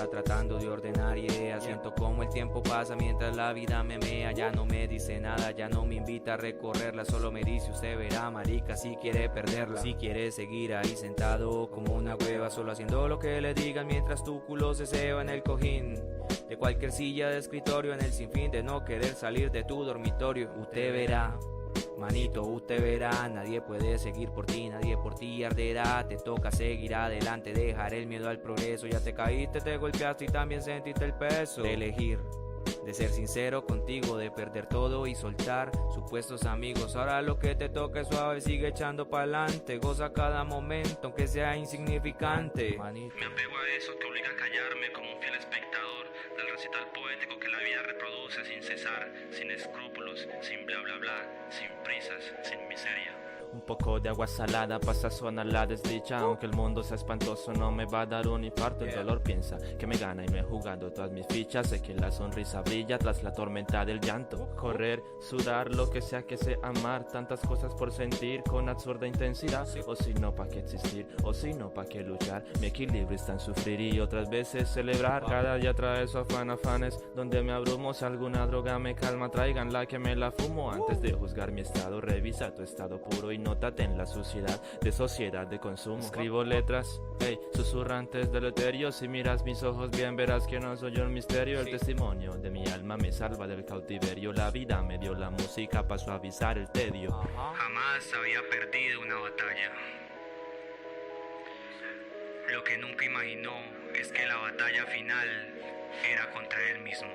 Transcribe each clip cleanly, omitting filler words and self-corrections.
casa tratando de ordenar ideas. Siento como el tiempo pasa mientras la vida me mea. Ya no me dice nada, ya no me invita a recorrerla. Solo me dice usted verá, marica, si quiere perderla. Si quiere seguir ahí sentado como una hueva, solo haciendo lo que le digan mientras tu culo se ceba en el cojín de cualquier silla de escritorio, en el sinfín de no querer salir de tu dormitorio. Usted verá, manito, usted verá, nadie puede seguir por ti, nadie por ti arderá. Te toca seguir adelante, dejar el miedo al progreso. Ya te caíste, te golpeaste y también sentiste el peso de elegir, de ser sincero contigo, de perder todo y soltar supuestos amigos. Ahora lo que te toca es suave, sigue echando pa'lante. Goza cada momento, aunque sea insignificante. Manito. Me apego a eso que obliga a callarme como un fiel espectador del recital poético que la vida reproduce sin cesar, sin escrúpulos, sin bla bla bla, sin prisas, sin miseria. Un poco de agua salada para sazonar la desdicha. Aunque el mundo sea espantoso, no me va a dar un infarto. El dolor piensa que me gana y no he jugado todas mis fichas. Sé que la sonrisa brilla tras la tormenta del llanto. Correr, sudar, lo que sea amar. Tantas cosas por sentir con absurda intensidad. O si no, pa' qué existir, o si no, pa' qué luchar. Mi equilibrio está en sufrir y otras veces celebrar. Cada día trae su afanes donde me abrumo. Si alguna droga me calma, tráiganla que me la fumo. Antes de juzgar mi estado, revisa tu estado puro y nótate en la suciedad de sociedad de consumo. Escribo letras, susurrantes del etéreo. Si miras mis ojos bien verás que no soy un misterio. El testimonio de mi alma me salva del cautiverio. La vida me dio la música para suavizar el tedio. Jamás había perdido una batalla. Lo que nunca imaginó es que la batalla final era contra él mismo.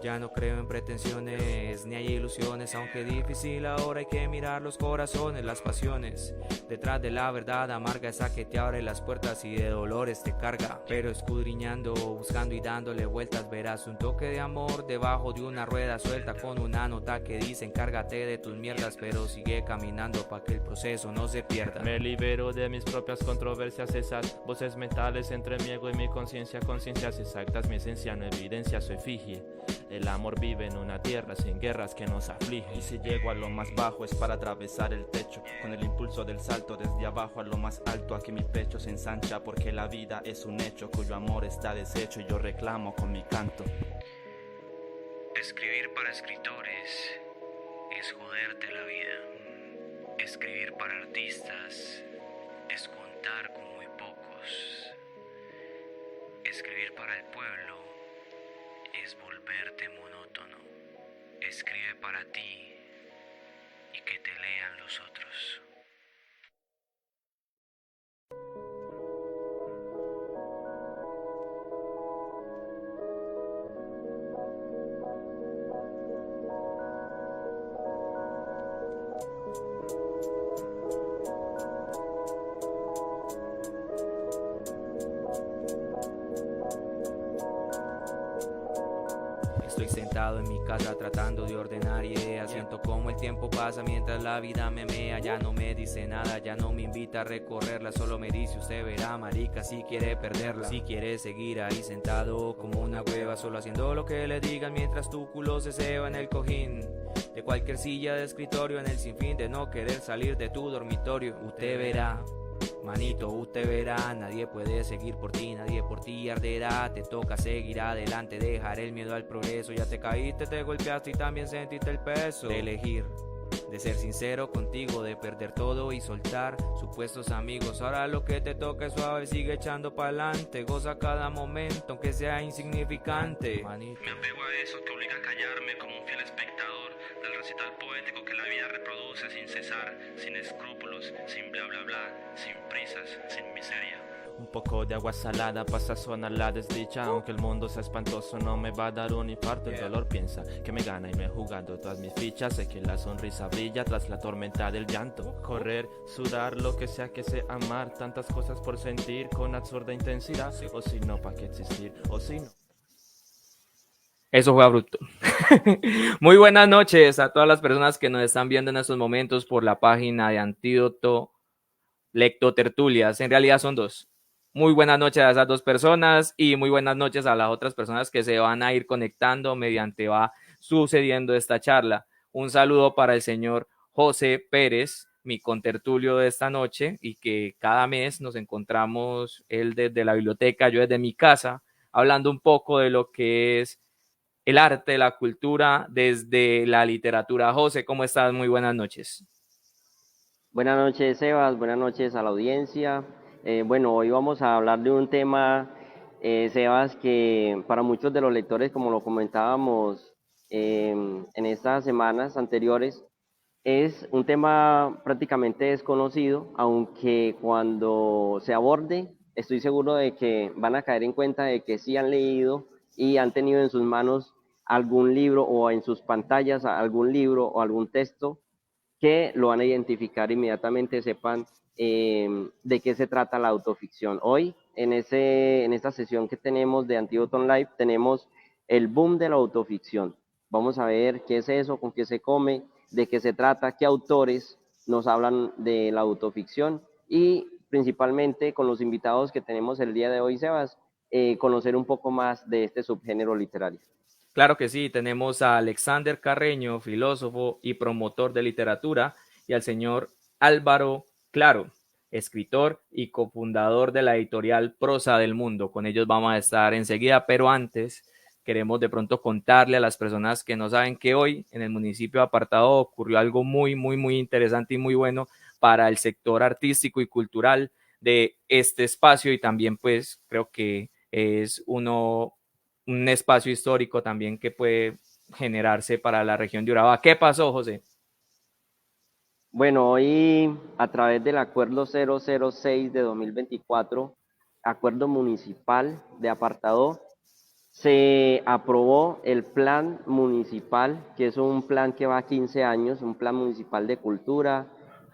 Ya no creo en pretensiones, ni hay ilusiones, aunque difícil ahora hay que mirar los corazones, las pasiones. Detrás de la verdad amarga esa que te abre las puertas y de dolores te carga. Pero escudriñando, buscando y dándole vueltas verás un toque de amor debajo de una rueda suelta con una nota que dice encárgate de tus mierdas, pero sigue caminando para que el proceso no se pierda. Me libero de mis propias controversias, esas voces mentales entre mi ego y mi conciencia, conciencias exactas, mi esencia no evidencia su efigie. El amor vive en una tierra sin guerras que nos aflige. Y si llego a lo más bajo es para atravesar el techo, con el impulso del salto desde abajo a lo más alto. Aquí mi pecho se ensancha porque la vida es un hecho cuyo amor está deshecho y yo reclamo con mi canto. Escribir para escritores es joderte la vida. Escribir para artistas es contar con muy pocos. Escribir para el pueblo es volverte monótono. Escribe para ti y que te lean los otros. Estoy sentado en mi casa tratando de ordenar ideas. Siento como el tiempo pasa mientras la vida me mea. Ya no me dice nada, ya no me invita a recorrerla. Solo me dice usted verá, marica, si quiere perderla. Si quiere seguir ahí sentado como una hueva, solo haciendo lo que le digan mientras tu culo se ceba en el cojín de cualquier silla de escritorio, en el sinfín de no querer salir de tu dormitorio. Usted verá, manito, usted verá, nadie puede seguir por ti, nadie por ti arderá. Te toca seguir adelante, dejar el miedo al progreso. Ya te caíste, te golpeaste y también sentiste el peso de elegir, de ser sincero contigo, de perder todo y soltar supuestos amigos. Ahora lo que te toca es suave, sigue echando pa'lante. Goza cada momento, aunque sea insignificante. Manito. Me apego a eso que obliga a callarme como un fiel espectador del recital poético que la vida reproduce sin cesar, sin escrúpulos, sin bla bla bla, sin prisas, sin miseria. Un poco de agua salada para sazonar la desdicha. Aunque el mundo sea espantoso, no me va a dar un infarto. El dolor piensa que me gana y no he jugado todas mis fichas. Sé que la sonrisa brilla tras la tormenta del llanto. Correr, sudar, lo que sea amar. Tantas cosas por sentir con absurda intensidad. O si no, pa' qué existir, o si no. Eso fue abrupto. Muy buenas noches a todas las personas que nos están viendo en estos momentos por la página de Antídoto Lectotertulias. En realidad son dos. Muy buenas noches a esas dos personas y muy buenas noches a las otras personas que se van a ir conectando mediante va sucediendo esta charla. Un saludo para el señor José Pérez, mi contertulio de esta noche, y que cada mes nos encontramos él desde la biblioteca, yo desde mi casa, hablando un poco de lo que es el arte, la cultura desde la literatura. José, ¿cómo estás? Muy buenas noches. Buenas noches, Sebas. Buenas noches a la audiencia. Bueno, hoy vamos a hablar de un tema, Sebas, que para muchos de los lectores, como lo comentábamos en estas semanas anteriores, es un tema prácticamente desconocido, aunque cuando se aborde, estoy seguro de que van a caer en cuenta de que sí han leído y han tenido en sus manos algún libro o en sus pantallas algún libro o algún texto que lo van a identificar inmediatamente, sepan de qué se trata la autoficción. Hoy, en esta sesión que tenemos de Antidoton Live, tenemos el boom de la autoficción. Vamos a ver qué es eso, con qué se come, de qué se trata, qué autores nos hablan de la autoficción y principalmente con los invitados que tenemos el día de hoy, Sebas, conocer un poco más de este subgénero literario. Claro que sí, tenemos a Alexander Carreño, filósofo y promotor de literatura, y al señor Álvaro Claro, escritor y cofundador de la editorial Prosa del Mundo. Con ellos vamos a estar enseguida, pero antes queremos de pronto contarle a las personas que no saben que hoy en el municipio de Apartado ocurrió algo muy interesante y muy bueno para el sector artístico y cultural de este espacio, y también pues creo que es un espacio histórico también que puede generarse para la región de Urabá. ¿Qué pasó, José? Bueno, hoy a través del acuerdo 006 de 2024, acuerdo municipal de Apartado, se aprobó el plan municipal, que es un plan que va a 15 años, un plan municipal de cultura,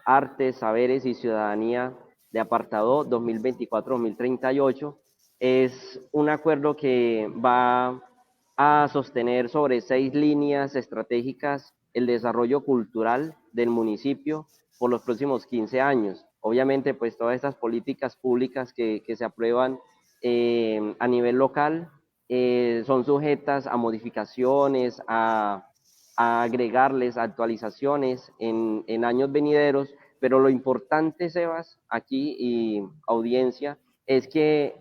arte, saberes y ciudadanía de Apartado 2024-2038. Es un acuerdo que va a sostener sobre 6 líneas estratégicas el desarrollo cultural del municipio por los próximos 15 años. Obviamente, pues todas estas políticas públicas que se aprueban a nivel local son sujetas a modificaciones, a agregarles actualizaciones en años venideros, pero lo importante, Sebas, aquí y audiencia, es que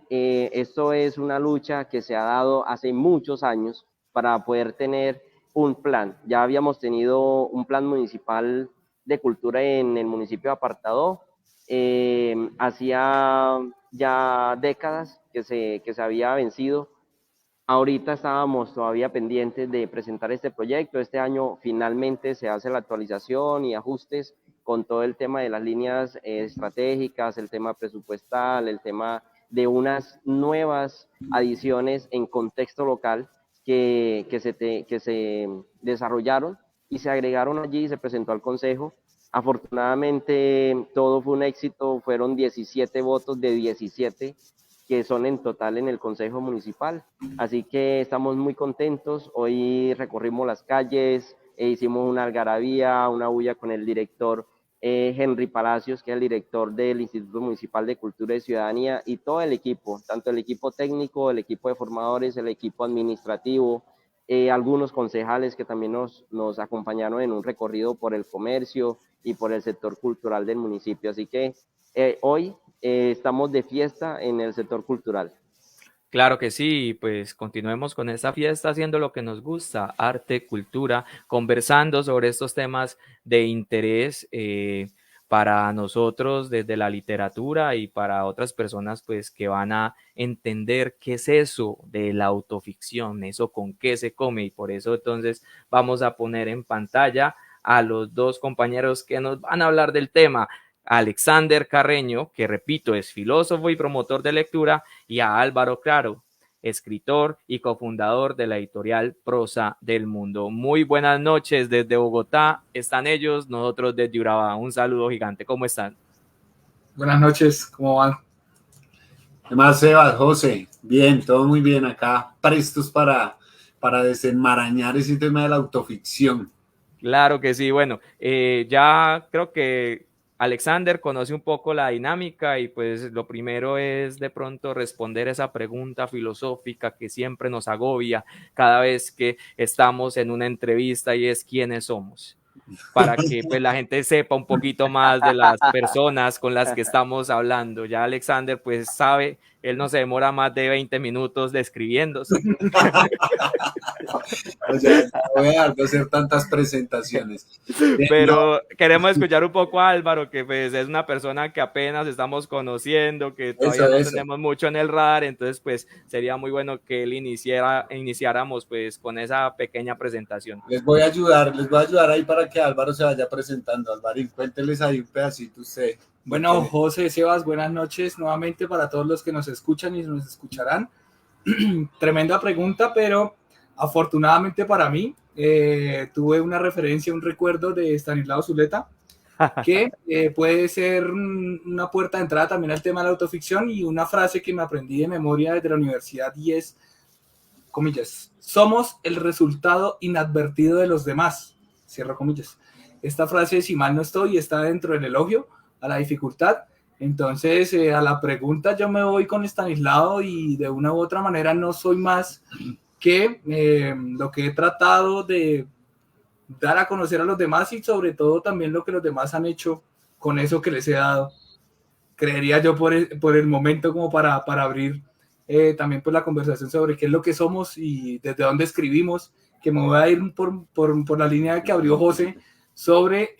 esto es una lucha que se ha dado hace muchos años para poder tener un plan. Ya habíamos tenido un plan municipal de cultura en el municipio de Apartado, hacía ya décadas que se había vencido. Ahorita estábamos todavía pendientes de presentar este proyecto. Este año finalmente se hace la actualización y ajustes con todo el tema de las líneas estratégicas, el tema presupuestal, el tema de unas nuevas adiciones en contexto local que se desarrollaron y se agregaron allí y se presentó al Consejo. Afortunadamente todo fue un éxito, fueron 17 votos de 17 que son en total en el Consejo Municipal. Así que estamos muy contentos. Hoy recorrimos las calles, hicimos una algarabía, una bulla con el director Henry Palacios, que es el director del Instituto Municipal de Cultura y Ciudadanía, y todo el equipo, tanto el equipo técnico, el equipo de formadores, el equipo administrativo, algunos concejales que también nos acompañaron en un recorrido por el comercio y por el sector cultural del municipio. Así que hoy estamos de fiesta en el sector cultural. Claro que sí, pues continuemos con esta fiesta haciendo lo que nos gusta, arte, cultura, conversando sobre estos temas de interés para nosotros desde la literatura y para otras personas pues que van a entender qué es eso de la autoficción, eso con qué se come, y por eso entonces vamos a poner en pantalla a los dos compañeros que nos van a hablar del tema. Alexander Carreño, que repito, es filósofo y promotor de lectura, y a Álvaro Claro, escritor y cofundador de la editorial Prosa del Mundo. Muy buenas noches desde Bogotá, están ellos, nosotros desde Urabá. Un saludo gigante, ¿cómo están? Buenas noches, ¿cómo van? ¿Qué más, Sebas, José? Bien, todo muy bien acá, prestos para desenmarañar ese tema de la autoficción. Claro que sí, bueno, ya creo que Alexander conoce un poco la dinámica, y pues lo primero es de pronto responder esa pregunta filosófica que siempre nos agobia cada vez que estamos en una entrevista, y es ¿quiénes somos? Para que pues la gente sepa un poquito más de las personas con las que estamos hablando. Ya Alexander pues sabe él no se demora más de 20 minutos describiéndose. O sea, no voy a dejar de hacer tantas presentaciones. Pero queremos escuchar un poco a Álvaro, que pues es una persona que apenas estamos conociendo, que todavía no tenemos mucho en el radar, entonces pues sería muy bueno que él iniciáramos pues con esa pequeña presentación. Les voy a ayudar ahí para que Álvaro se vaya presentando. Álvaro, cuénteles ahí un pedacito usted. Bueno, José, Sebas, buenas noches nuevamente para todos los que nos escuchan y nos escucharán. Tremenda pregunta, pero afortunadamente para mí tuve una referencia, un recuerdo de Estanislao Zuleta, que puede ser una puerta de entrada también al tema de la autoficción, y una frase que me aprendí de memoria desde la universidad, y es, comillas, somos el resultado inadvertido de los demás, cierro comillas. Esta frase, si mal no estoy, está dentro del elogio a la dificultad. Entonces, a la pregunta yo me voy con Estanislao, y de una u otra manera no soy más que lo que he tratado de dar a conocer a los demás, y sobre todo también lo que los demás han hecho con eso que les he dado. Creería yo por el momento, como para abrir también pues la conversación sobre qué es lo que somos y desde dónde escribimos, que me voy a ir por la línea que abrió José sobre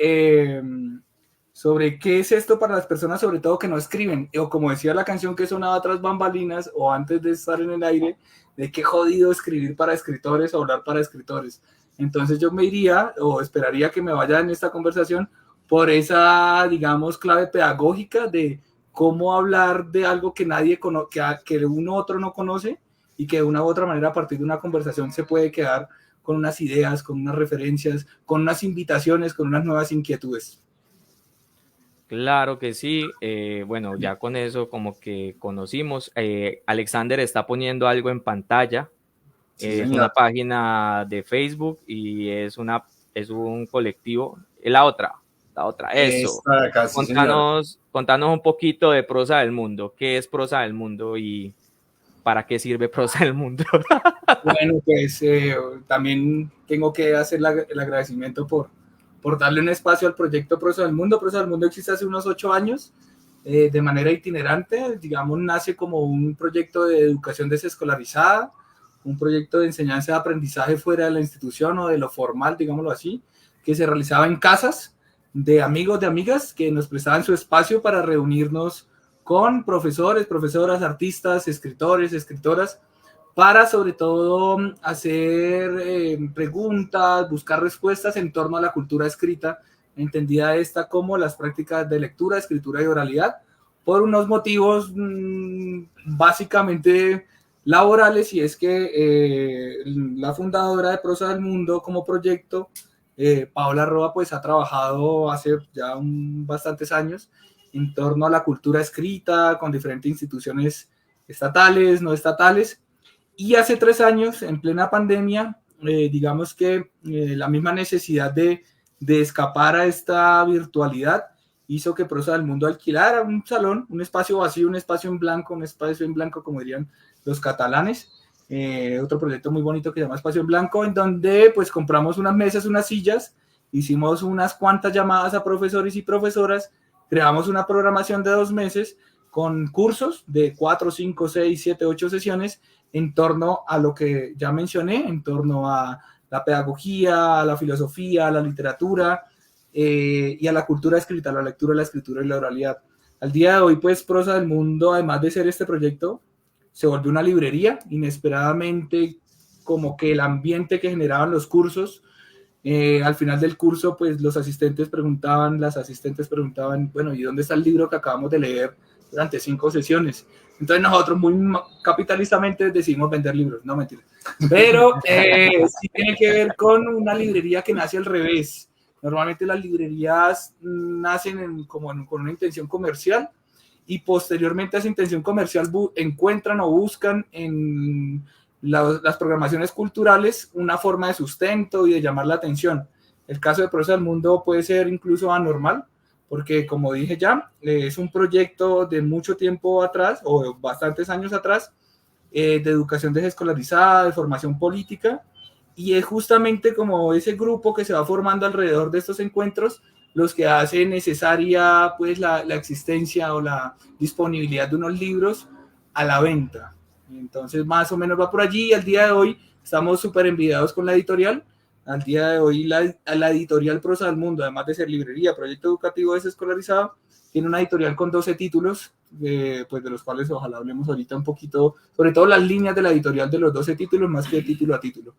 qué es esto para las personas, sobre todo que no escriben, o como decía la canción que sonaba tras bambalinas o antes de estar en el aire, de qué jodido escribir para escritores o hablar para escritores. Entonces yo me iría, o esperaría que me vaya en esta conversación por esa, digamos, clave pedagógica de cómo hablar de algo que nadie conoce, que uno otro no conoce, y que de una u otra manera a partir de una conversación se puede quedar con unas ideas, con unas referencias, con unas invitaciones, con unas nuevas inquietudes. Claro que sí. Bueno, ya con eso como que conocimos. Alexander está poniendo algo en pantalla. Sí, es una página de Facebook y es un colectivo. La otra, eso. Acá, sí, contanos un poquito de Prosa del Mundo. ¿Qué es Prosa del Mundo y para qué sirve Prosa del Mundo? Bueno, pues también tengo que hacer el agradecimiento por darle un espacio al proyecto Prosa del Mundo. Prosa del Mundo existe hace unos 8 años de manera itinerante. Digamos, nace como un proyecto de educación desescolarizada, un proyecto de enseñanza y aprendizaje fuera de la institución o de lo formal, digámoslo así, que se realizaba en casas de amigos, de amigas, que nos prestaban su espacio para reunirnos con profesores, profesoras, artistas, escritores, escritoras, para sobre todo hacer preguntas, buscar respuestas en torno a la cultura escrita, entendida esta como las prácticas de lectura, escritura y oralidad, por unos motivos básicamente laborales, y es que la fundadora de Prosa del Mundo como proyecto, Paola Roa, pues ha trabajado hace ya bastantes años en torno a la cultura escrita con diferentes instituciones estatales, no estatales, y hace 3 años, en plena pandemia, digamos que la misma necesidad de escapar a esta virtualidad hizo que Prosa del Mundo alquilara un salón, un espacio vacío, un espacio en blanco, como dirían los catalanes. Otro proyecto muy bonito que se llama Espacio en Blanco, en donde pues compramos unas mesas, unas sillas, hicimos unas cuantas llamadas a profesores y profesoras, creamos una programación de 2 meses con cursos de 4, 5, 6, 7, 8 sesiones en torno a lo que ya mencioné, en torno a la pedagogía, a la filosofía, a la literatura y a la cultura escrita, la lectura, la escritura y la oralidad. Al día de hoy, pues, Prosa del Mundo, además de ser este proyecto, se volvió una librería. Inesperadamente, como que el ambiente que generaban los cursos, al final del curso, pues las asistentes preguntaban, bueno, ¿y dónde está el libro que acabamos de leer durante 5 sesiones? Entonces nosotros muy capitalistamente decidimos vender libros, no mentira. Pero sí tiene que ver con una librería que nace al revés. Normalmente las librerías nacen con una intención comercial, y posteriormente a esa intención comercial encuentran o buscan en las programaciones culturales una forma de sustento y de llamar la atención. El caso de Prosa del Mundo puede ser incluso anormal, porque como dije ya, es un proyecto de mucho tiempo atrás, o bastantes años atrás, de educación desescolarizada, de formación política, y es justamente como ese grupo que se va formando alrededor de estos encuentros los que hace necesaria pues la existencia o la disponibilidad de unos libros a la venta. Entonces más o menos va por allí. Al día de hoy estamos súper envidiados con la editorial. Al día de hoy la editorial Prosa del Mundo, además de ser librería, proyecto educativo desescolarizado, tiene una editorial con 12 títulos, pues de los cuales ojalá hablemos ahorita un poquito, sobre todo las líneas de la editorial de los 12 títulos, más que título a título.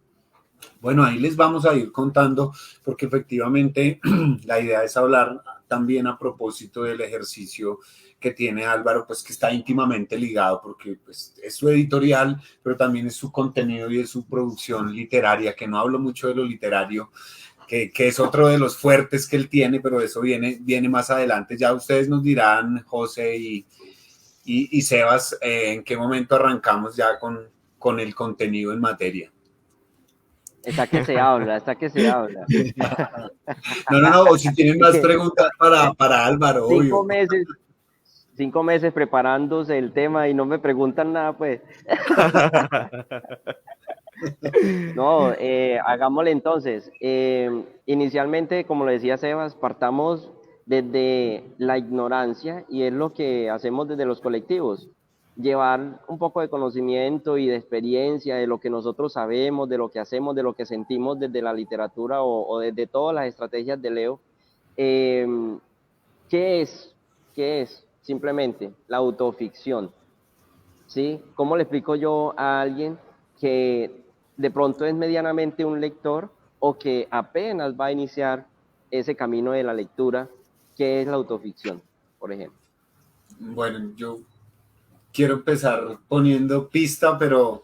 Bueno, ahí les vamos a ir contando, porque efectivamente la idea es hablar también a propósito del ejercicio que tiene Álvaro, pues que está íntimamente ligado, porque pues, es su editorial, pero también es su contenido y es su producción literaria, que no hablo mucho de lo literario, que es otro de los fuertes que él tiene, pero eso viene más adelante. Ya ustedes nos dirán, José y Sebas, en qué momento arrancamos ya con el contenido en materia. Está que se habla. No, o si tienen más preguntas para Álvaro, obvio. 5 meses preparándose el tema y no me preguntan nada, pues. No, hagámosle entonces. Inicialmente, como le decía Sebas, partamos desde la ignorancia y es lo que hacemos desde los colectivos. Llevar un poco de conocimiento y de experiencia de lo que nosotros sabemos, de lo que hacemos, de lo que sentimos desde la literatura o desde todas las estrategias de Leo. ¿Qué es? Simplemente la autoficción. ¿Sí? ¿Cómo le explico yo a alguien que de pronto es medianamente un lector o que apenas va a iniciar ese camino de la lectura? ¿Qué es la autoficción, por ejemplo? Bueno, yo quiero empezar poniendo pista, pero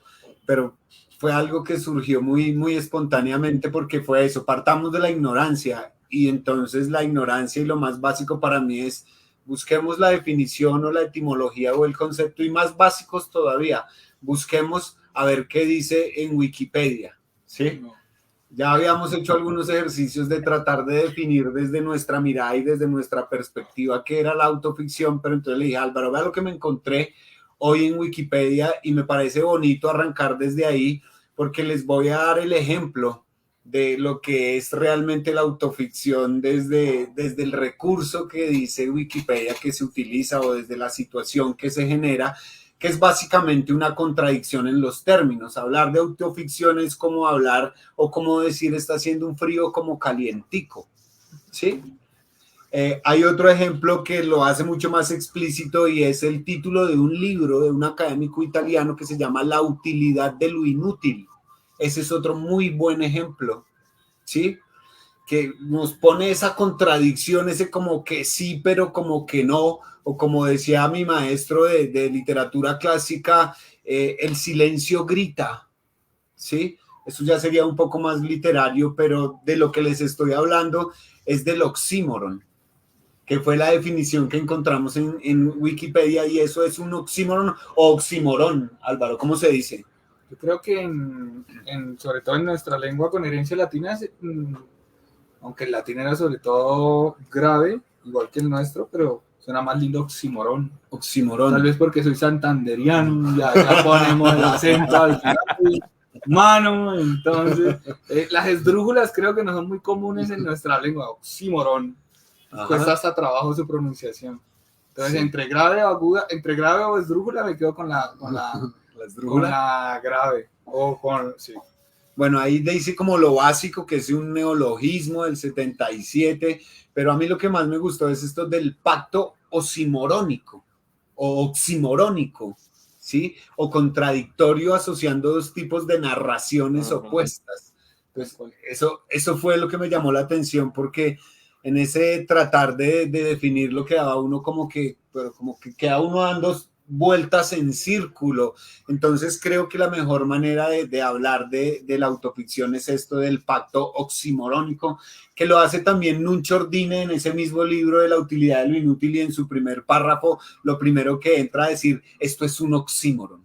fue algo que surgió muy espontáneamente porque fue eso, partamos de la ignorancia y entonces la ignorancia y lo más básico para mí es busquemos la definición o la etimología o el concepto y más básicos todavía, busquemos a ver qué dice en Wikipedia, ¿sí? Ya habíamos hecho algunos ejercicios de tratar de definir desde nuestra mirada y desde nuestra perspectiva qué era la autoficción, pero entonces le dije, Álvaro, vea lo que me encontré hoy en Wikipedia y me parece bonito arrancar desde ahí porque les voy a dar el ejemplo de lo que es realmente la autoficción desde el recurso que dice Wikipedia que se utiliza o desde la situación que se genera, que es básicamente una contradicción en los términos. Hablar de autoficción es como hablar o como decir está haciendo un frío como calientico, ¿sí? Hay otro ejemplo que lo hace mucho más explícito y es el título de un libro de un académico italiano que se llama La utilidad de lo inútil. Ese es otro muy buen ejemplo, ¿sí? Que nos pone esa contradicción, ese como que sí, pero como que no, o como decía mi maestro de literatura clásica, el silencio grita, ¿sí? Eso ya sería un poco más literario, pero de lo que les estoy hablando es del oxímoron, que fue la definición que encontramos en Wikipedia, y eso es un oxímoron o oxímoron, Álvaro, ¿cómo se dice? Yo creo que sobre todo en nuestra lengua con herencia latina, aunque el latín era sobre todo grave, igual que el nuestro, pero suena más lindo oxímoron. Oxímoron. Tal vez porque soy santanderiano, ya ponemos el acento al final, mano, entonces las esdrújulas creo que no son muy comunes en nuestra lengua, oxímoron. Cuesta hasta trabajo su pronunciación. Entonces, sí. entre grave o esdrújula me quedo con la grave. Sí. Bueno, ahí dice como lo básico, que es un neologismo del 77, pero a mí lo que más me gustó es esto del pacto oximorónico o oximorónico, ¿sí? O contradictorio, asociando dos tipos de narraciones opuestas. Entonces, eso fue lo que me llamó la atención, porque en ese tratar de definir lo que daba uno como que queda uno dando vueltas en círculo. Entonces creo que la mejor manera de hablar de la autoficción es esto del pacto oximorónico, que lo hace también Nuncio Ordine en ese mismo libro de la utilidad de lo inútil, y en su primer párrafo lo primero que entra a decir, esto es un oxímoron,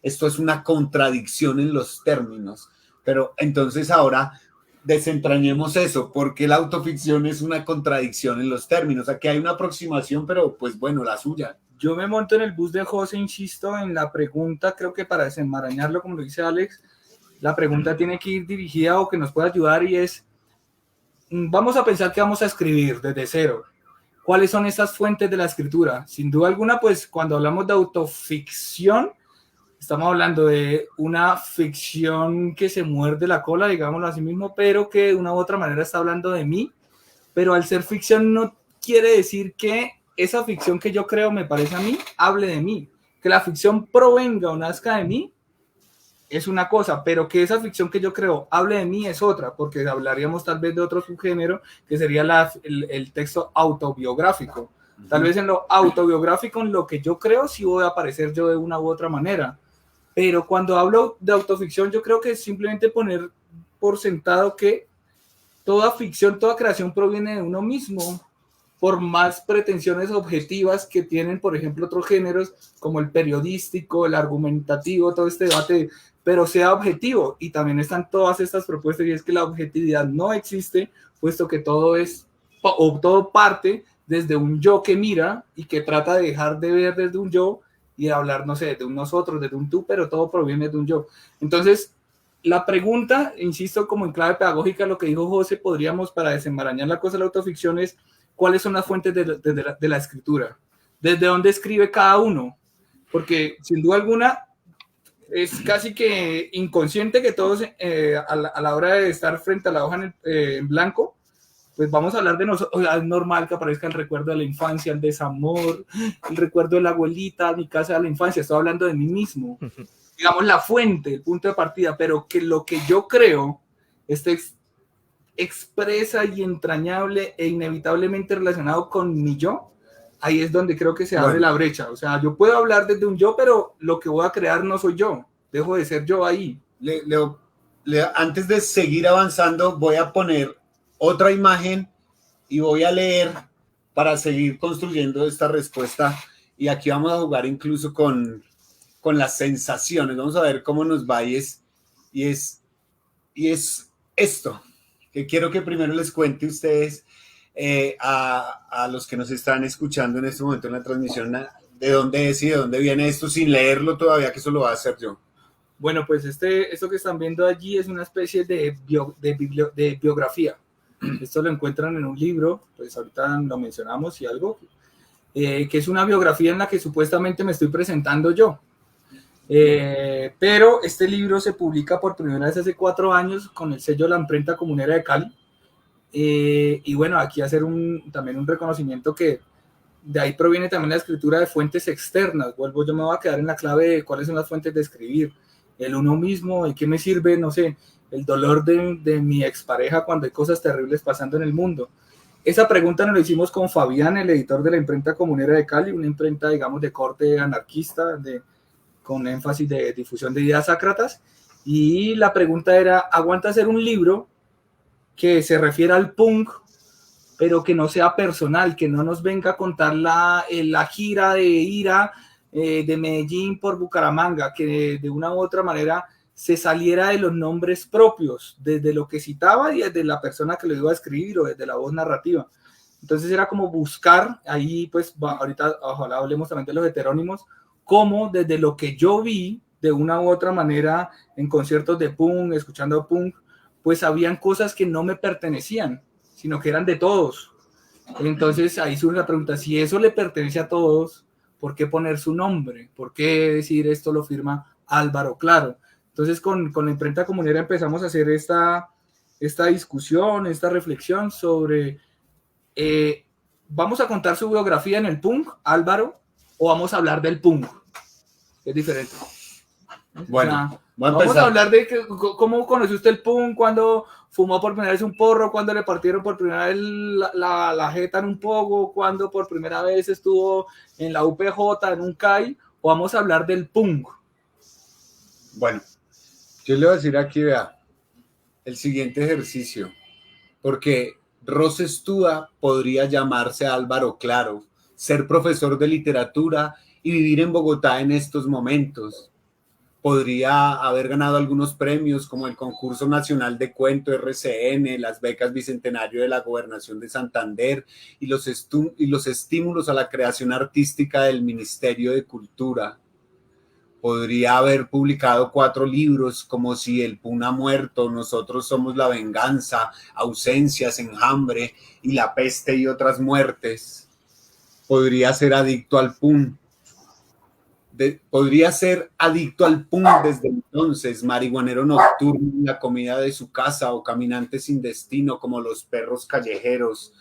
esto es una contradicción en los términos. Pero entonces ahora desentrañemos eso, porque la autoficción es una contradicción en los términos. Aquí hay una aproximación, pero pues bueno, la suya. Yo me monto en el bus de José, insisto en la pregunta, creo que para desenmarañarlo, como lo dice Alex, la pregunta tiene que ir dirigida o que nos pueda ayudar, y es, vamos a pensar que vamos a escribir desde cero. ¿cuáles son esas fuentes de la escritura? Sin duda alguna, pues cuando hablamos de autoficción, estamos hablando de una ficción que se muerde la cola, digámoslo así mismo, pero que de una u otra manera está hablando de mí. Pero al ser ficción no quiere decir que esa ficción que yo creo, me parece a mí, hable de mí. Que la ficción provenga o nazca de mí es una cosa, pero que esa ficción que yo creo hable de mí es otra, porque hablaríamos tal vez de otro subgénero, que sería el texto autobiográfico. Tal vez en lo autobiográfico, en lo que yo creo, sí voy a aparecer yo de una u otra manera. Pero cuando hablo de autoficción, yo creo que es simplemente poner por sentado que toda ficción, toda creación proviene de uno mismo, por más pretensiones objetivas que tienen, por ejemplo, otros géneros como el periodístico, el argumentativo, todo este debate, pero sea objetivo. Y también están todas estas propuestas, y es que la objetividad no existe, puesto que todo es, o todo parte desde un yo que mira y que trata de dejar de ver desde un yo y de hablar, no sé, de un nosotros, desde un tú, pero todo proviene de un yo. Entonces, la pregunta, insisto, como en clave pedagógica, lo que dijo José, podríamos, para desenmarañar la cosa de la autoficción, es cuáles son las fuentes de la escritura, desde dónde escribe cada uno, porque sin duda alguna es casi que inconsciente que todos a la hora de estar frente a la hoja en blanco, pues vamos a hablar de nosotros. O sea, es normal que aparezca el recuerdo de la infancia, el desamor, el recuerdo de la abuelita, mi casa de la infancia. Estoy hablando de mí mismo. Digamos, la fuente, el punto de partida, pero que lo que yo creo esté expresa y entrañable e inevitablemente relacionado con mi yo, ahí es donde creo que se abre la brecha. O sea, yo puedo hablar desde un yo, pero lo que voy a crear no soy yo. Dejo de ser yo ahí. Antes de seguir avanzando, voy a poner otra imagen y voy a leer para seguir construyendo esta respuesta. Y aquí vamos a jugar incluso con las sensaciones. Vamos a ver cómo nos va. Y es esto, que quiero que primero les cuente ustedes a los que nos están escuchando en este momento en la transmisión, de dónde es y de dónde viene esto, sin leerlo todavía, que eso lo va a hacer yo. Bueno, pues esto que están viendo allí es una especie de biografía. Esto lo encuentran en un libro, pues ahorita lo mencionamos y algo, que es una biografía en la que supuestamente me estoy presentando yo. Pero este libro se publica por primera vez hace 4 años con el sello La Imprenta Comunera de Cali. Y bueno, aquí hacer también un reconocimiento que de ahí proviene también la escritura de fuentes externas. Yo me voy a quedar en la clave de cuáles son las fuentes de escribir. El uno mismo, ¿y qué me sirve? No sé, el dolor de mi expareja cuando hay cosas terribles pasando en el mundo. Esa pregunta nos la hicimos con Fabián, el editor de La Imprenta Comunera de Cali, una imprenta, digamos, de corte anarquista, con énfasis de difusión de ideas sácratas. Y la pregunta era, ¿aguanta hacer un libro que se refiera al punk, pero que no sea personal, que no nos venga a contar la gira de ira de Medellín por Bucaramanga, que de una u otra manera se saliera de los nombres propios, desde lo que citaba y desde la persona que lo iba a escribir o desde la voz narrativa? Entonces era como buscar, ahí pues ahorita ojalá hablemos también de los heterónimos, cómo desde lo que yo vi de una u otra manera en conciertos de punk, escuchando punk, pues habían cosas que no me pertenecían, sino que eran de todos. Entonces ahí surge la pregunta, si eso le pertenece a todos, ¿por qué poner su nombre? ¿Por qué decir esto lo firma Álvaro Claro? Entonces con la imprenta comunera empezamos a hacer esta discusión, esta reflexión sobre, ¿vamos a contar su biografía en el punk, Álvaro, o vamos a hablar del punk? Es diferente. Bueno, vamos a hablar de cómo conoció usted el punk, cuando fumó por primera vez un porro, cuando le partieron por primera vez la jeta en un pogo, cuando por primera vez estuvo en la UPJ, en un CAI, o vamos a hablar del punk. Bueno, yo le voy a decir aquí, vea, el siguiente ejercicio, porque Ros Stúa podría llamarse Álvaro Claro, ser profesor de literatura y vivir en Bogotá en estos momentos. Podría haber ganado algunos premios como el Concurso Nacional de Cuento RCN, las becas Bicentenario de la Gobernación de Santander y los estímulos a la creación artística del Ministerio de Cultura. Podría haber publicado 4 libros como Si el Pun ha muerto, Nosotros somos la venganza, Ausencias, Enjambre y La peste y otras muertes. podría ser adicto al PUN. Podría ser adicto al PUN desde entonces, marihuanero nocturno en la comida de su casa o caminante sin destino como los perros callejeros.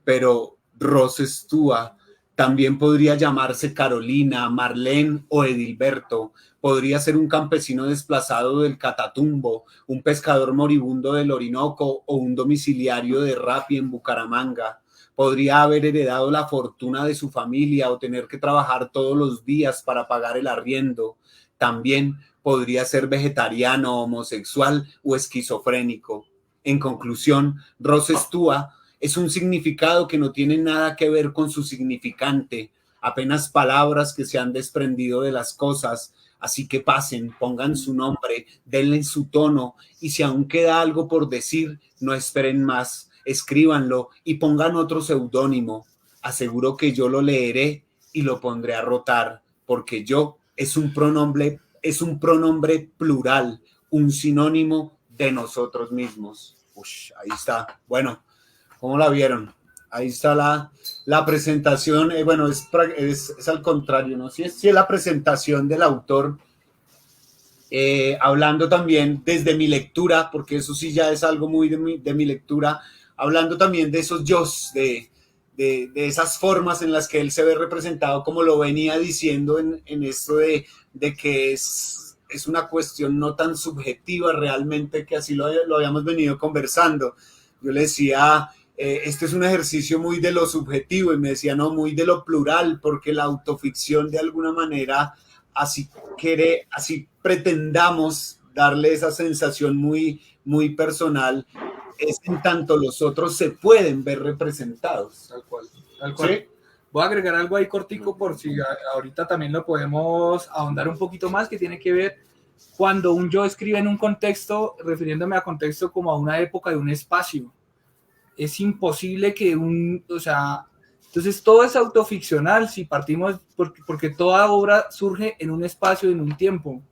Pero Rose Stúa también podría llamarse Carolina, Marlene o Edilberto. Podría ser un campesino desplazado del Catatumbo, un pescador moribundo del Orinoco o un domiciliario de Rappi en Bucaramanga. Podría haber heredado la fortuna de su familia o tener que trabajar todos los días para pagar el arriendo. También podría ser vegetariano, homosexual o esquizofrénico. En conclusión, Rose Stúa es un significado que no tiene nada que ver con su significante, apenas palabras que se han desprendido de las cosas. Así que pasen, pongan su nombre, denle su tono y si aún queda algo por decir, no esperen más. Escríbanlo y pongan otro seudónimo. Aseguro que yo lo leeré y lo pondré a rotar, porque yo es un pronombre plural, un sinónimo de nosotros mismos. Ahí está. Bueno, ¿cómo la vieron? Ahí está la presentación. Bueno, es al contrario, ¿no? Sí es la presentación del autor. Hablando también desde mi lectura, porque eso sí ya es algo muy de mi lectura, hablando también de esos yos, de esas formas en las que él se ve representado, como lo venía diciendo en esto de que es una cuestión no tan subjetiva realmente, que así lo habíamos venido conversando. Yo le decía, este es un ejercicio muy de lo subjetivo, y me decía, no, muy de lo plural, porque la autoficción de alguna manera, así pretendamos darle esa sensación muy, muy personal, es en tanto los otros se pueden ver representados. Tal cual, tal cual. ¿Sí? Voy a agregar algo ahí cortico por si ahorita también lo podemos ahondar un poquito más, que tiene que ver cuando un yo escribe en un contexto, refiriéndome a contexto como a una época de un espacio. Es imposible que entonces todo es autoficcional si partimos, porque toda obra surge en un espacio, en un tiempo.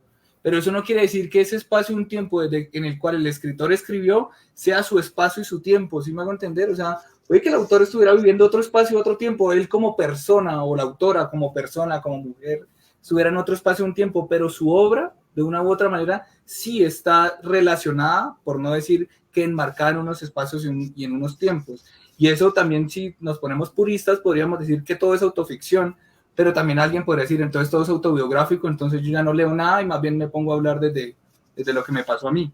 Pero eso no quiere decir que ese espacio, un tiempo en el cual el escritor escribió, sea su espacio y su tiempo, ¿sí me hago entender? O sea, puede que el autor estuviera viviendo otro espacio, otro tiempo, él como persona, o la autora como persona, como mujer, estuviera en otro espacio, un tiempo, pero su obra, de una u otra manera, sí está relacionada, por no decir que enmarcada en unos espacios y en unos tiempos. Y eso también, si nos ponemos puristas, podríamos decir que todo es autoficción, pero también alguien podría decir, entonces todo es autobiográfico, entonces yo ya no leo nada y más bien me pongo a hablar desde lo que me pasó a mí,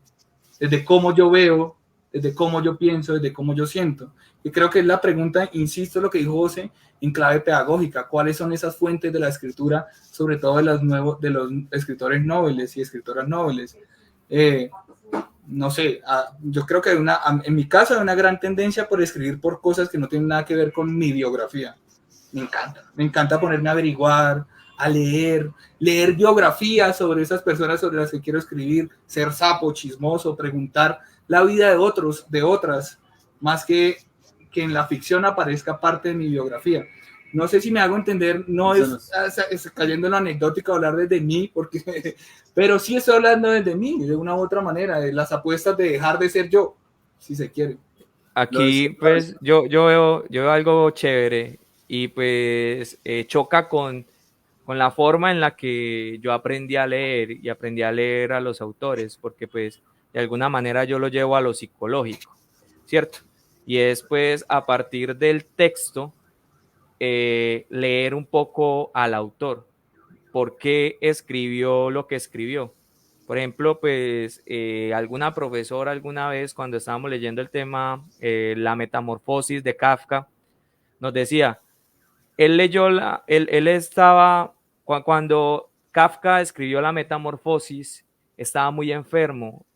desde cómo yo veo, desde cómo yo pienso, desde cómo yo siento. Y creo que es la pregunta, insisto, lo que dijo José, en clave pedagógica, ¿cuáles son esas fuentes de la escritura, sobre todo de los escritores nobles y escritoras nobles? No sé, yo creo que en mi caso hay una gran tendencia por escribir por cosas que no tienen nada que ver con mi biografía. Me encanta ponerme a averiguar, a leer biografías sobre esas personas sobre las que quiero escribir, ser sapo, chismoso, preguntar la vida de otros, de otras, más que en la ficción aparezca parte de mi biografía. No sé si me hago entender, no es cayendo en lo anecdótico hablar desde mí, pero sí estoy hablando desde mí, de una u otra manera, de las apuestas de dejar de ser yo, si se quiere. Aquí, pues, yo veo algo chévere y pues choca con la forma en la que yo aprendí a leer y aprendí a leer a los autores, porque pues de alguna manera yo lo llevo a lo psicológico, ¿cierto? Y es pues a partir del texto leer un poco al autor, por qué escribió lo que escribió. Por ejemplo, pues alguna profesora alguna vez cuando estábamos leyendo el tema La Metamorfosis de Kafka, nos decía, él estaba, cuando Kafka escribió La Metamorfosis, estaba muy enfermo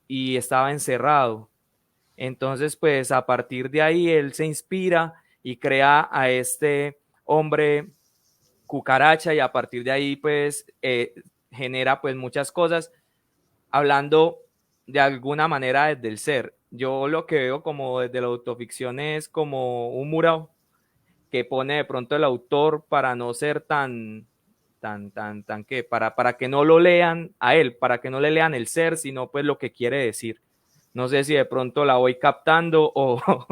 y estaba encerrado. Entonces, pues a partir de ahí él se inspira y crea a este hombre cucaracha y a partir de ahí pues genera pues muchas cosas hablando de alguna manera desde el ser. Yo lo que veo como desde la autoficción es como un muro que pone de pronto el autor para no ser tan que para que no lo lean a él, para que no le lean el ser, sino pues lo que quiere decir. No sé si de pronto la voy captando o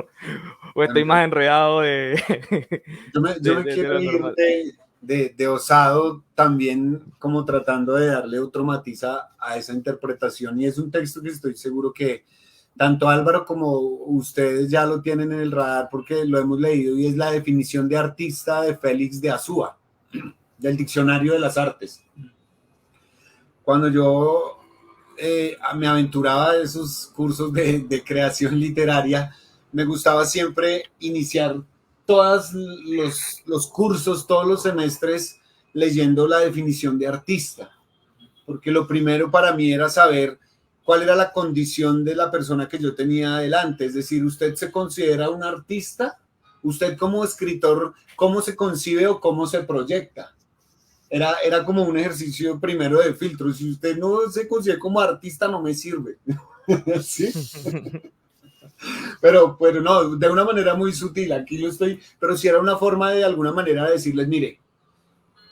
estoy más enredado Yo me de quiero lo ir normal. de osado también como tratando de darle otro matiz a esa interpretación y es un texto que estoy seguro que tanto Álvaro como ustedes ya lo tienen en el radar porque lo hemos leído y es la definición de artista de Félix de Azúa, del Diccionario de las Artes. Cuando yo me aventuraba de esos cursos de creación literaria, me gustaba siempre iniciar todos los cursos, todos los semestres leyendo la definición de artista, porque lo primero para mí era saber cuál era la condición de la persona que yo tenía adelante, es decir, ¿usted se considera un artista? ¿Usted como escritor, cómo se concibe o cómo se proyecta? Era como un ejercicio primero de filtro. Si usted no se considera como artista, no me sirve. ¿Sí? Pero no, de una manera muy sutil. Aquí lo estoy, pero sí era una forma de alguna manera de decirles, mire,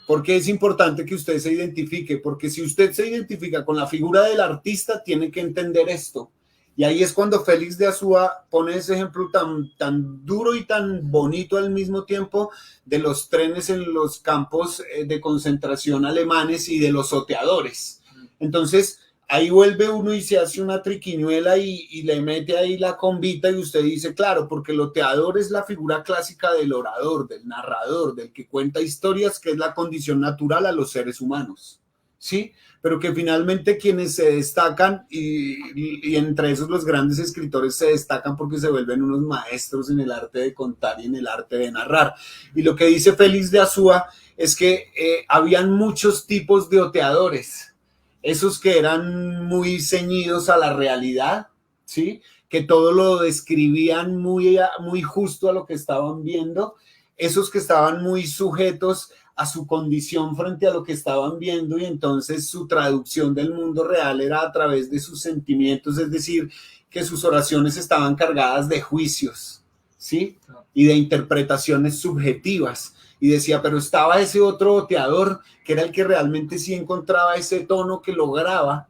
porque es importante que usted se identifique, porque si usted se identifica con la figura del artista, tiene que entender esto. Y ahí es cuando Félix de Azúa pone ese ejemplo tan duro y tan bonito al mismo tiempo de los trenes en los campos de concentración alemanes y de los oteadores. Entonces, ahí vuelve uno y se hace una triquiñuela y le mete ahí la combita y usted dice, claro, porque el oteador es la figura clásica del orador, del narrador, del que cuenta historias, que es la condición natural a los seres humanos, ¿sí? Pero que finalmente quienes se destacan y entre esos los grandes escritores se destacan porque se vuelven unos maestros en el arte de contar y en el arte de narrar. Y lo que dice Félix de Azúa es que habían muchos tipos de oteadores, esos que eran muy ceñidos a la realidad, ¿sí? Que todo lo describían muy justo a lo que estaban viendo, esos que estaban muy sujetos a su condición frente a lo que estaban viendo y entonces su traducción del mundo real era a través de sus sentimientos, es decir, que sus oraciones estaban cargadas de juicios, ¿sí? Y de interpretaciones subjetivas. Y decía, pero estaba ese otro oteador que era el que realmente sí encontraba ese tono que lograba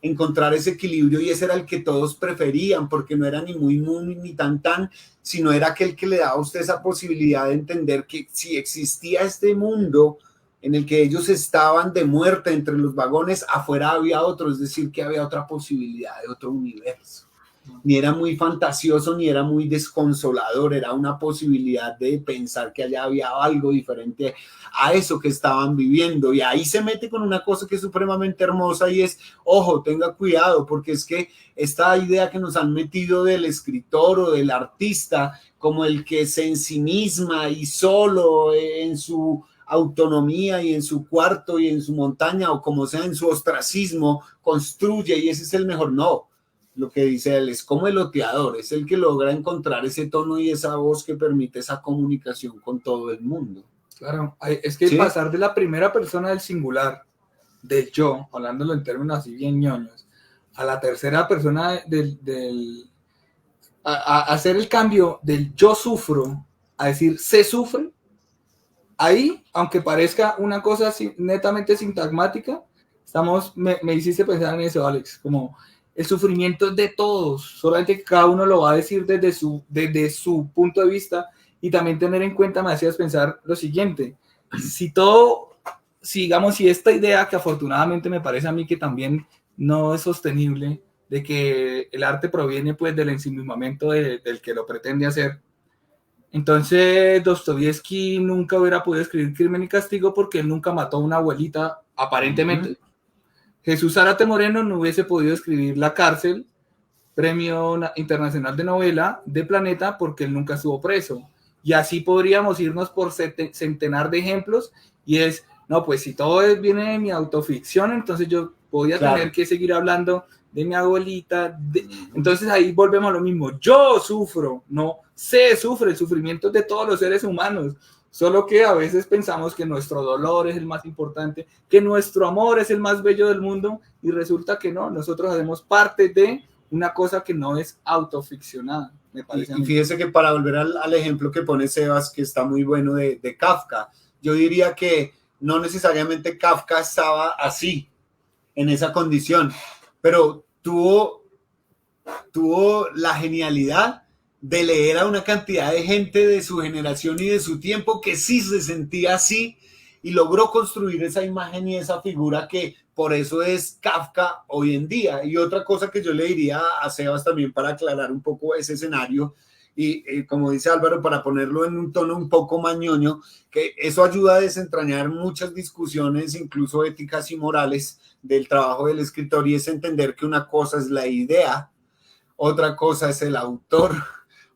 encontrar ese equilibrio y ese era el que todos preferían porque no era ni muy ni tan, sino era aquel que le daba a usted esa posibilidad de entender que si existía este mundo en el que ellos estaban de muerte entre los vagones, afuera había otro, es decir, que había otra posibilidad de otro universo. Ni era muy fantasioso, ni era muy desconsolador, era una posibilidad de pensar que allá había algo diferente a eso que estaban viviendo. Y ahí se mete con una cosa que es supremamente hermosa y es, ojo, tenga cuidado, porque es que esta idea que nos han metido del escritor o del artista como el que se ensimisma y solo en su autonomía y en su cuarto y en su montaña o como sea en su ostracismo construye y ese es el mejor, no. Lo que dice él es como el oteador, es el que logra encontrar ese tono y esa voz que permite esa comunicación con todo el mundo. Claro, es que ¿sí? Pasar de la primera persona del singular, del yo, hablándolo en términos así bien ñoños, a la tercera persona a hacer el cambio del yo sufro a decir se sufre, ahí, aunque parezca una cosa netamente sintagmática, me hiciste pensar en eso, Alex, como el sufrimiento es de todos, solamente que cada uno lo va a decir desde su punto de vista y también tener en cuenta, me hacías pensar lo siguiente, si esta idea que afortunadamente me parece a mí que también no es sostenible, de que el arte proviene pues del ensimismamiento del que lo pretende hacer, entonces Dostoyevsky nunca hubiera podido escribir Crimen y Castigo porque él nunca mató a una abuelita, aparentemente. Uh-huh. Jesús Zárate Moreno no hubiese podido escribir La Cárcel, Premio Internacional de Novela de Planeta, porque él nunca estuvo preso. Y así podríamos irnos por centenar de ejemplos, y es, no, pues si todo viene de mi autoficción, entonces yo voy a tener que seguir hablando de mi abuelita. Entonces ahí volvemos a lo mismo. Yo sufro, no se sufre, el sufrimiento es de todos los seres humanos. Solo que a veces pensamos que nuestro dolor es el más importante, que nuestro amor es el más bello del mundo y resulta que no, nosotros hacemos parte de una cosa que no es autoficcionada, me parece. Y fíjese que para volver al ejemplo que pone Sebas, que está muy bueno de Kafka, yo diría que no necesariamente Kafka estaba así, en esa condición, pero tuvo tuvo la genialidad de leer a una cantidad de gente de su generación y de su tiempo que sí se sentía así y logró construir esa imagen y esa figura que por eso es Kafka hoy en día. Y otra cosa que yo le diría a Sebas también para aclarar un poco ese escenario y como dice Álvaro, para ponerlo en un tono un poco más ñoño, que eso ayuda a desentrañar muchas discusiones, incluso éticas y morales del trabajo del escritor, y es entender que una cosa es la idea, otra cosa es el autor,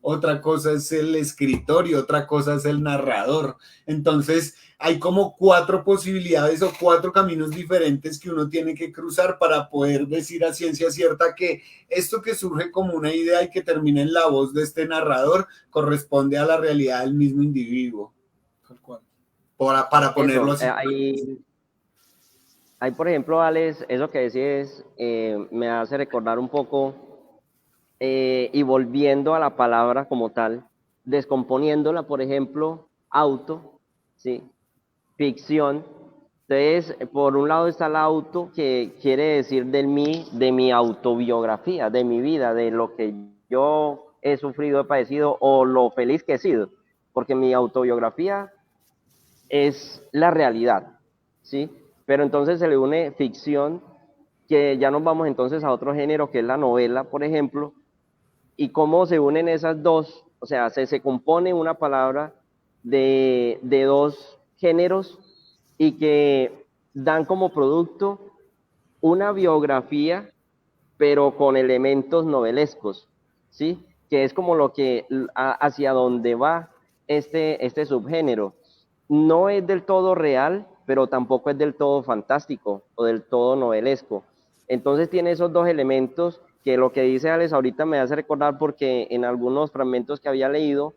otra cosa es el escritor y otra cosa es el narrador. Entonces hay como 4 posibilidades o 4 caminos diferentes que uno tiene que cruzar para poder decir a ciencia cierta que esto que surge como una idea y que termina en la voz de este narrador corresponde a la realidad del mismo individuo. Tal cual. Para ponerlo así. Ahí, por ejemplo, Alex, eso que decís me hace recordar un poco, y volviendo a la palabra como tal, descomponiéndola, por ejemplo, auto, ¿sí? Ficción. Entonces, por un lado está el auto, que quiere decir de mi autobiografía, de mi vida, de lo que yo he sufrido, he padecido, o lo feliz que he sido, porque mi autobiografía es la realidad, ¿sí? Pero entonces se le une ficción, que ya nos vamos entonces a otro género, que es la novela, por ejemplo, y cómo se unen esas dos, o sea, se compone una palabra de 2 géneros y que dan como producto una biografía, pero con elementos novelescos, ¿sí? Que es como lo que, hacia donde va este subgénero. No es del todo real, pero tampoco es del todo fantástico o del todo novelesco. Entonces tiene esos 2 elementos que lo que dice Alex ahorita me hace recordar, porque en algunos fragmentos que había leído,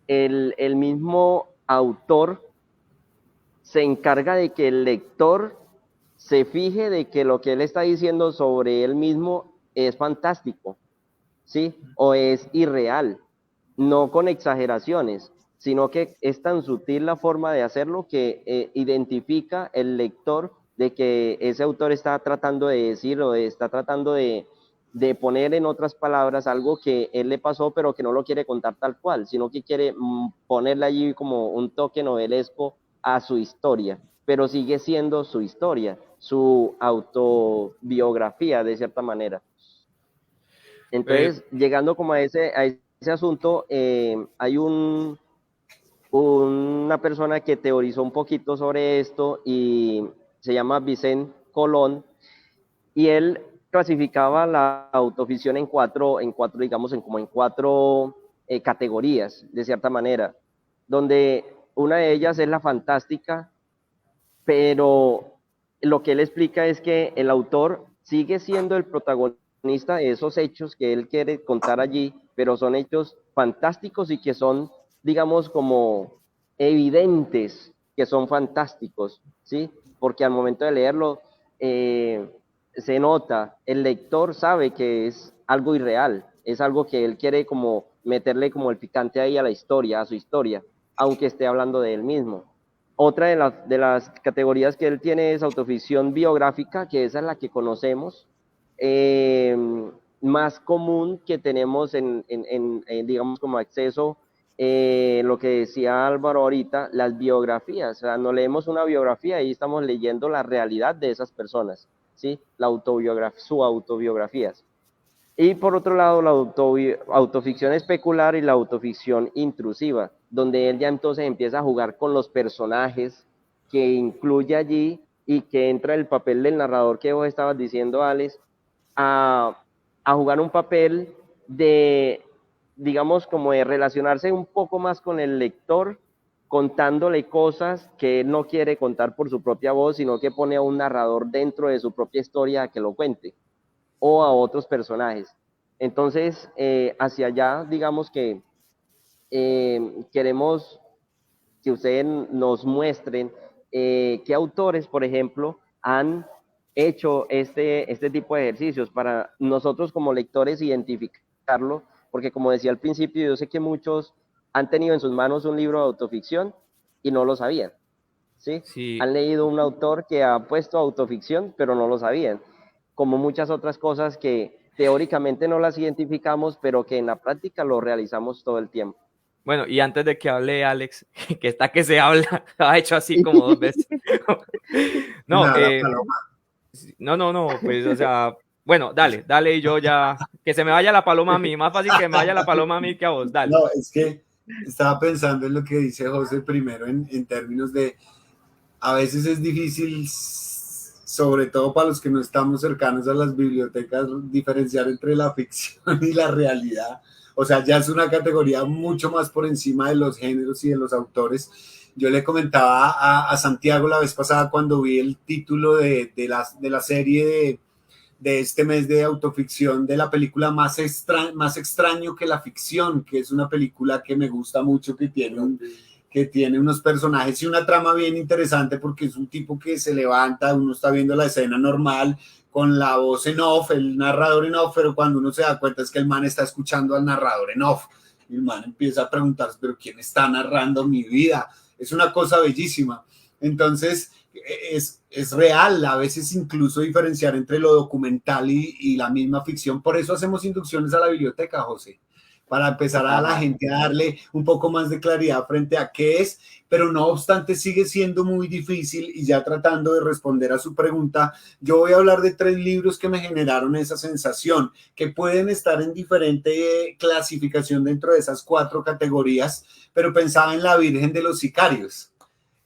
el mismo autor se encarga de que el lector se fije de que lo que él está diciendo sobre él mismo es fantástico, ¿sí? O es irreal, no con exageraciones, sino que es tan sutil la forma de hacerlo que identifica el lector de que ese autor está tratando de decir o está tratando de poner en otras palabras algo que él le pasó, pero que no lo quiere contar tal cual, sino que quiere ponerle allí como un toque novelesco a su historia, pero sigue siendo su historia, su autobiografía de cierta manera. Entonces, llegando como a ese asunto, hay una persona que teorizó un poquito sobre esto y se llama Vicente Colón, y él clasificaba la autoficción en cuatro, digamos, como en cuatro categorías, de cierta manera, donde una de ellas es la fantástica, pero lo que él explica es que el autor sigue siendo el protagonista de esos hechos que él quiere contar allí, pero son hechos fantásticos y que son, digamos, como evidentes que son fantásticos, ¿sí? Porque al momento de leerlo, se nota, el lector sabe que es algo irreal, es algo que él quiere como meterle como el picante ahí a la historia, a su historia, aunque esté hablando de él mismo. Otra de las categorías que él tiene es autoficción biográfica, que esa es la que conocemos, más común que tenemos en digamos, como acceso, lo que decía Álvaro ahorita, las biografías. O sea, no leemos una biografía y estamos leyendo la realidad de esas personas, ¿sí? Sus autobiografías. Y por otro lado, la autoficción especular y la autoficción intrusiva, donde él ya entonces empieza a jugar con los personajes que incluye allí y que entra el papel del narrador que vos estabas diciendo, Alex, a jugar un papel de, digamos, como de relacionarse un poco más con el lector, contándole cosas que él no quiere contar por su propia voz, sino que pone a un narrador dentro de su propia historia a que lo cuente, o a otros personajes. Entonces, hacia allá, digamos que queremos que ustedes nos muestren qué autores, por ejemplo, han hecho este tipo de ejercicios para nosotros como lectores identificarlo, porque como decía al principio, yo sé que muchos han tenido en sus manos un libro de autoficción y no lo sabían, ¿sí? Sí. Han leído un autor que ha puesto autoficción, pero no lo sabían, como muchas otras cosas que teóricamente no las identificamos, pero que en la práctica lo realizamos todo el tiempo. Bueno, y antes de que hable Alex, que está que se habla, ha hecho así como 2 veces. No, Nada, Paloma. no, pues, o sea, bueno, dale, y yo ya, que se me vaya la paloma a mí, más fácil que me vaya la paloma a mí que a vos, dale. No, es que estaba pensando en lo que dice José primero en términos de, a veces es difícil, sobre todo para los que no estamos cercanos a las bibliotecas, diferenciar entre la ficción y la realidad. O sea, ya es una categoría mucho más por encima de los géneros y de los autores. Yo le comentaba a Santiago la vez pasada cuando vi el título de la serie de este mes de autoficción, de la película más extraño que la ficción, que es una película que me gusta mucho, que tiene unos personajes y una trama bien interesante, porque es un tipo que se levanta, uno está viendo la escena normal con la voz en off, el narrador en off, pero cuando uno se da cuenta es que el man está escuchando al narrador en off, y el man empieza a preguntarse, pero ¿quién está narrando mi vida? Es una cosa bellísima. Entonces, es real, a veces incluso diferenciar entre lo documental y la misma ficción. Por eso hacemos inducciones a la biblioteca, José, para empezar a la gente a darle un poco más de claridad frente a qué es, pero no obstante sigue siendo muy difícil. Y ya tratando de responder a su pregunta, yo voy a hablar de 3 libros que me generaron esa sensación, que pueden estar en diferente clasificación dentro de esas 4 categorías, pero pensaba en La Virgen de los Sicarios.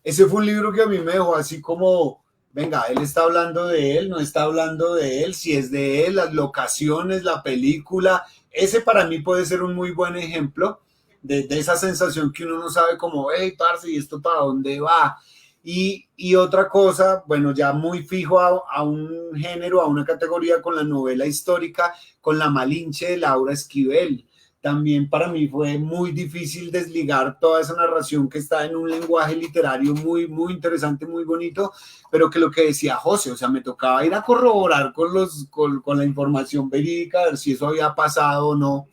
Ese fue un libro que a mí me dejó así como, venga, él está hablando de él, no está hablando de él, si es de él, las locaciones, la película. Ese para mí puede ser un muy buen ejemplo de esa sensación que uno no sabe como, hey, parce, ¿y esto para dónde va? Y otra cosa, bueno, ya muy fijo a un género, a una categoría, con la novela histórica, con La Malinche de Laura Esquivel. También para mí fue muy difícil desligar toda esa narración que está en un lenguaje literario muy, muy interesante, muy bonito, pero que lo que decía José, o sea, me tocaba ir a corroborar con la información verídica, a ver si eso había pasado o no.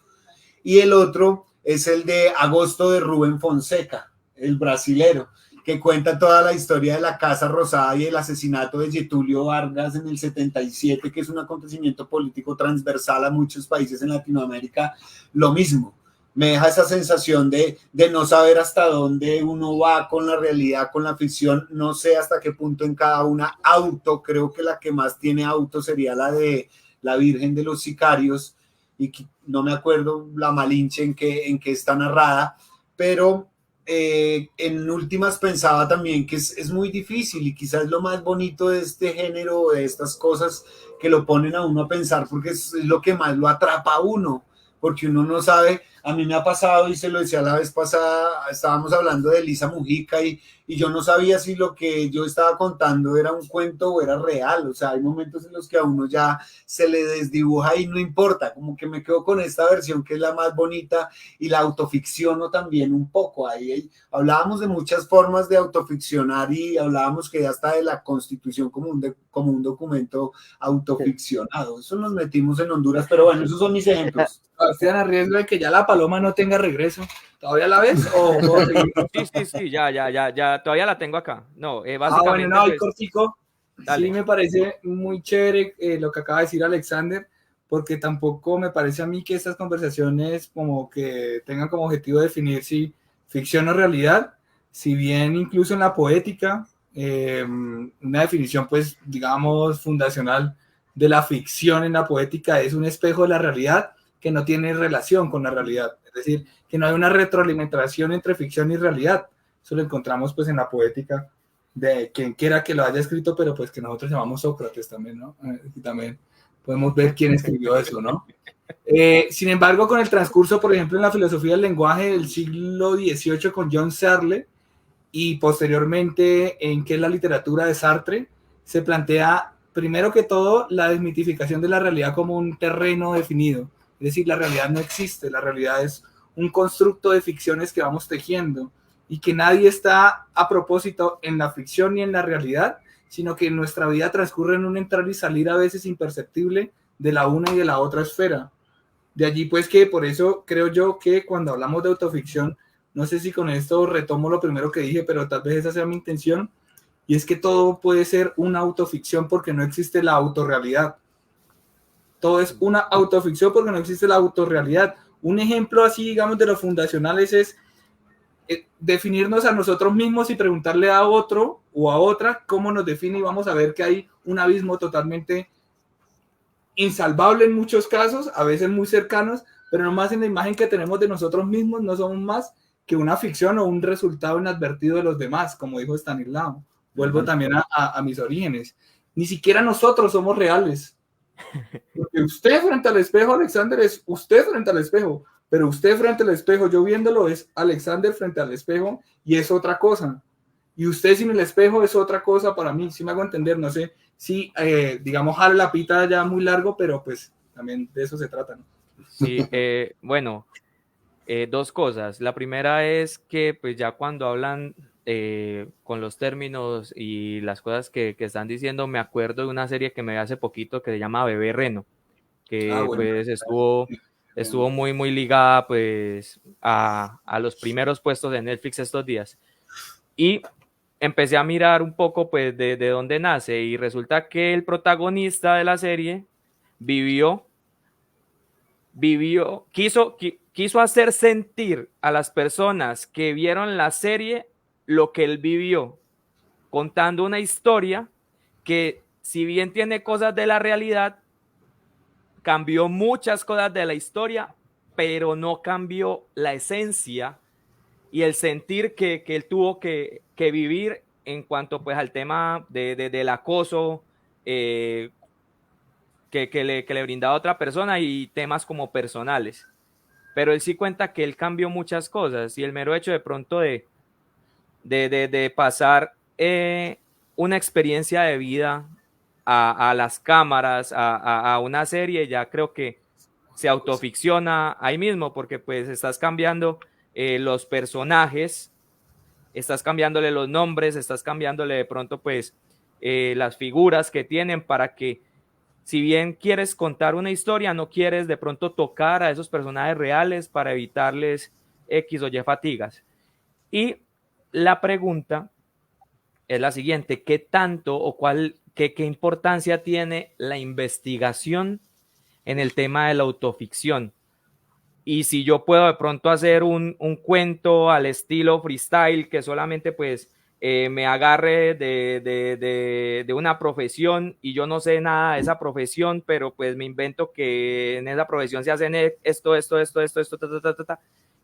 Y el otro es el de Agosto de Rubén Fonseca, el brasilero, que cuenta toda la historia de la Casa Rosada y el asesinato de Getulio Vargas en el 77, que es un acontecimiento político transversal a muchos países en Latinoamérica. Lo mismo, me deja esa sensación de no saber hasta dónde uno va con la realidad, con la ficción. No sé hasta qué punto en cada una. Auto, creo que la que más tiene auto sería la de La Virgen de los Sicarios, y no me acuerdo La Malinche en qué está narrada, pero en últimas pensaba también que es muy difícil, y quizás lo más bonito de este género, de estas cosas que lo ponen a uno a pensar, porque es lo que más lo atrapa a uno, porque uno no sabe. A mí me ha pasado, y se lo decía la vez pasada, estábamos hablando de Elisa Mujica, y yo no sabía si lo que yo estaba contando era un cuento o era real. O sea, hay momentos en los que a uno ya se le desdibuja y no importa, como que me quedo con esta versión que es la más bonita, y la autoficciono también un poco. Ahí hablábamos de muchas formas de autoficcionar, y hablábamos que ya está de la Constitución como un documento autoficcionado. Eso nos metimos en Honduras, pero bueno, esos son mis ejemplos. Sebastián, a riesgo de que ya la paloma no tenga regreso. ¿Todavía la ves? Sí, ya, todavía la tengo acá. No, básicamente. Bueno, no, el pues, cortico. dale. Sí me parece muy chévere lo que acaba de decir Alexander, porque tampoco me parece a mí que estas conversaciones como que tengan como objetivo definir si ficción o realidad, si bien incluso en la poética, una definición pues digamos fundacional de la ficción en la poética es un espejo de la realidad que no tiene relación con la realidad, es decir, que no hay una retroalimentación entre ficción y realidad. Eso lo encontramos pues en la poética de quien quiera que lo haya escrito, pero pues que nosotros llamamos Sócrates también, ¿no? Y también podemos ver quién escribió eso, ¿no? Sin embargo, con el transcurso, por ejemplo, en la filosofía del lenguaje del siglo XVIII con John Searle, y posteriormente en qué es la literatura de Sartre, se plantea primero que todo la desmitificación de la realidad como un terreno definido. Es decir, la realidad no existe, la realidad es un constructo de ficciones que vamos tejiendo, y que nadie está a propósito en la ficción ni en la realidad, sino que nuestra vida transcurre en un entrar y salir a veces imperceptible de la una y de la otra esfera. De allí pues que por eso creo yo que cuando hablamos de autoficción, no sé si con esto retomo lo primero que dije, pero tal vez esa sea mi intención, y es que todo puede ser una autoficción porque no existe la autorrealidad. todo es una autoficción porque no existe la autorrealidad. Un ejemplo así, digamos, de los fundacionales es definirnos a nosotros mismos y preguntarle a otro o a otra cómo nos define, y vamos a ver que hay un abismo totalmente insalvable en muchos casos, a veces muy cercanos, pero nomás en la imagen que tenemos de nosotros mismos no somos más que una ficción o un resultado inadvertido de los demás, como dijo Stanislao. Vuelvo también a mis orígenes. Ni siquiera nosotros somos reales. Porque usted frente al espejo, Alexander, es usted frente al espejo, pero usted frente al espejo, yo viéndolo, es Alexander frente al espejo y es otra cosa. Y usted sin el espejo es otra cosa para mí, si me hago entender, no sé si, digamos, jale la pita ya muy largo, pero pues también de eso se trata, ¿no? Sí, bueno, dos cosas. La primera es que pues ya cuando hablan con los términos y las cosas que están diciendo, me acuerdo de una serie que me vi hace poquito que se llama Bebé Reno, que bueno, pues estuvo muy ligada pues a los primeros puestos de Netflix estos días. Y empecé a mirar un poco pues de dónde nace, y resulta que el protagonista de la serie quiso hacer sentir a las personas que vieron la serie lo que él vivió, contando una historia que, si bien tiene cosas de la realidad, cambió muchas cosas de la historia, pero no cambió la esencia y el sentir que él tuvo que vivir en cuanto pues al tema del acoso que le brindaba a otra persona, y temas como personales. Pero él sí cuenta que él cambió muchas cosas, y el mero hecho de pronto de pasar una experiencia de vida a las cámaras, a una serie, ya creo que se autoficciona ahí mismo, porque pues estás cambiando los personajes, estás cambiándole los nombres, estás cambiándole de pronto pues las figuras que tienen, para que, si bien quieres contar una historia, no quieres de pronto tocar a esos personajes reales para evitarles X o Y fatigas. Y la pregunta es la siguiente: ¿qué tanto o qué importancia tiene la investigación en el tema de la autoficción? Y si yo puedo de pronto hacer un cuento al estilo freestyle, que solamente pues me agarre de una profesión y yo no sé nada de esa profesión, pero pues me invento que en esa profesión se hacen esto,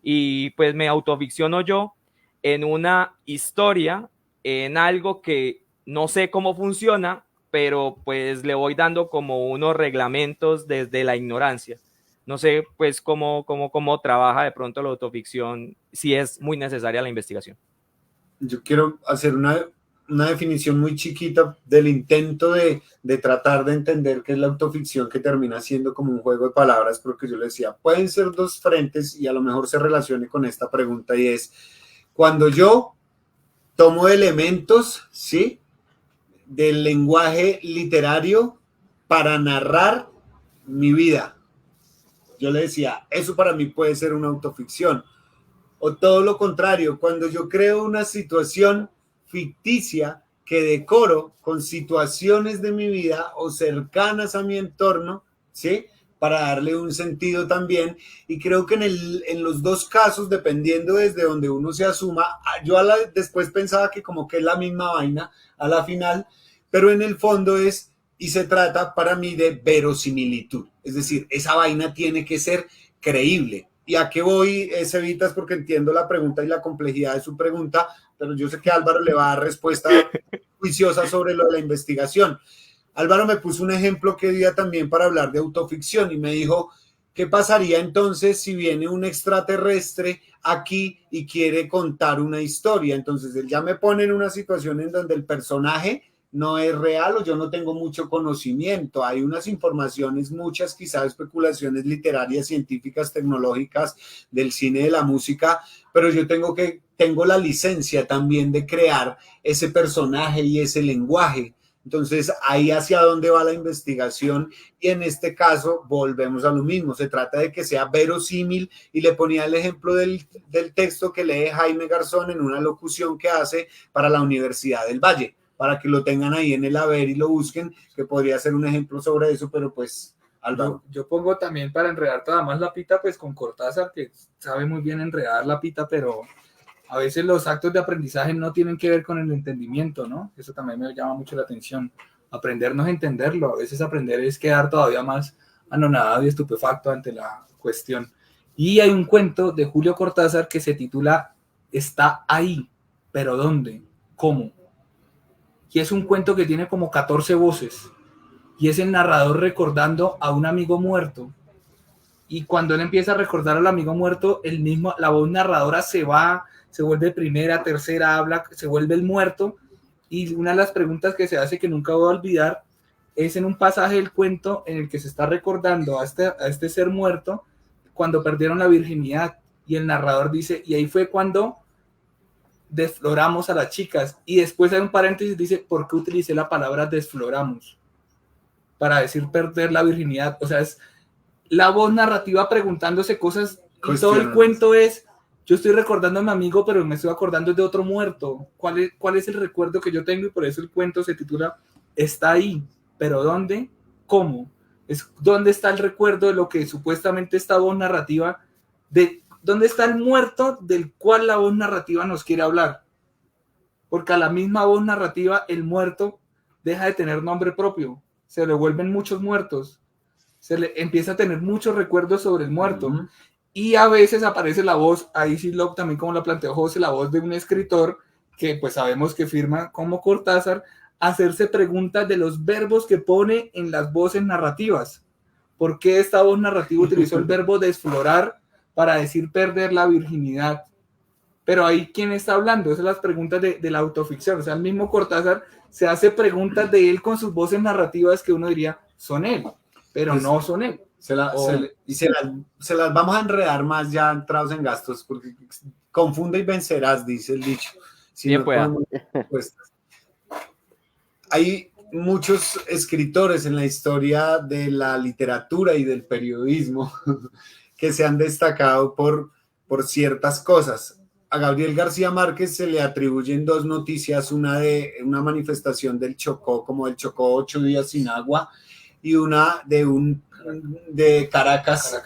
y pues me autoficciono yo en una historia, en algo que no sé cómo funciona, pero pues le voy dando como unos reglamentos desde la ignorancia. No sé pues cómo trabaja de pronto la autoficción, si es muy necesaria la investigación. Yo quiero hacer una definición muy chiquita del intento de tratar de entender qué es la autoficción, que termina siendo como un juego de palabras, porque yo le decía, pueden ser dos frentes y a lo mejor se relacione con esta pregunta, y es cuando yo tomo elementos, ¿sí?, del lenguaje literario para narrar mi vida. Yo le decía, eso para mí puede ser una autoficción. O todo lo contrario, cuando yo creo una situación ficticia que decoro con situaciones de mi vida o cercanas a mi entorno, ¿sí?, para darle un sentido también. Y creo que en los dos casos, dependiendo desde donde uno se asuma, yo después pensaba que como que es la misma vaina a la final, pero en el fondo y se trata para mí de verosimilitud. Es decir, esa vaina tiene que ser creíble. ¿Y a qué voy, Cevitas? Porque entiendo la pregunta y la complejidad de su pregunta, pero yo sé que Álvaro le va a dar respuesta juiciosa sobre lo de la investigación. Álvaro me puso un ejemplo que día también para hablar de autoficción y me dijo, ¿qué pasaría entonces si viene un extraterrestre aquí y quiere contar una historia? Entonces él ya me pone en una situación en donde el personaje no es real o yo no tengo mucho conocimiento. Hay unas informaciones, muchas quizás especulaciones literarias, científicas, tecnológicas, del cine, de la música, pero yo tengo la licencia también de crear ese personaje y ese lenguaje. Entonces, ahí hacia dónde va la investigación, y en este caso volvemos a lo mismo, se trata de que sea verosímil, y le ponía el ejemplo del texto que lee Jaime Garzón en una locución que hace para la Universidad del Valle, para que lo tengan ahí en el haber y lo busquen, que podría ser un ejemplo sobre eso, pero pues Álvaro. Yo pongo también para enredar toda más la pita, pues con Cortázar, que sabe muy bien enredar la pita, pero a veces los actos de aprendizaje no tienen que ver con el entendimiento, ¿no? Eso también me llama mucho la atención. Aprender no es entenderlo, a veces aprender es quedar todavía más anonadado y estupefacto ante la cuestión. Y hay un cuento de Julio Cortázar que se titula Está ahí, pero ¿dónde? ¿Cómo? Y es un cuento que tiene como 14 voces. Y es el narrador recordando a un amigo muerto. Y cuando él empieza a recordar al amigo muerto, la voz narradora se va, se vuelve primera, tercera, habla, se vuelve el muerto. Y una de las preguntas que se hace que nunca voy a olvidar es en un pasaje del cuento en el que se está recordando a este ser muerto cuando perdieron la virginidad. Y el narrador dice, y ahí fue cuando desfloramos a las chicas. Y después hay un paréntesis, dice, ¿por qué utilicé la palabra desfloramos? Para decir perder la virginidad. O sea, es la voz narrativa preguntándose cosas. Y todo el cuento es, yo estoy recordando a mi amigo, pero me estoy acordando de otro muerto. ¿Cuál es el recuerdo que yo tengo? Y por eso el cuento se titula Está ahí, pero ¿dónde? ¿Cómo? ¿Dónde está el recuerdo de lo que supuestamente esta voz narrativa, de dónde está el muerto del cual la voz narrativa nos quiere hablar? Porque a la misma voz narrativa el muerto deja de tener nombre propio, se le vuelven muchos muertos, se le empieza a tener muchos recuerdos sobre el muerto. Uh-huh. Y a veces aparece la voz, ahí sí también como la planteó José, la voz de un escritor que pues sabemos que firma como Cortázar, hacerse preguntas de los verbos que pone en las voces narrativas. ¿Por qué esta voz narrativa utilizó el verbo desflorar para decir perder la virginidad? Pero ahí, ¿quién está hablando? Esas son las preguntas de la autoficción. O sea, el mismo Cortázar se hace preguntas de él con sus voces narrativas que uno diría, son él, pero pues, no son él. Se las vamos a enredar más ya entrados en gastos, porque confunde y vencerás, dice el dicho. Si bien, no pues, hay muchos escritores en la historia de la literatura y del periodismo que se han destacado por ciertas cosas. A Gabriel García Márquez se le atribuyen dos noticias, una de una manifestación del Chocó, como el Chocó 8 días sin agua, y una de Caracas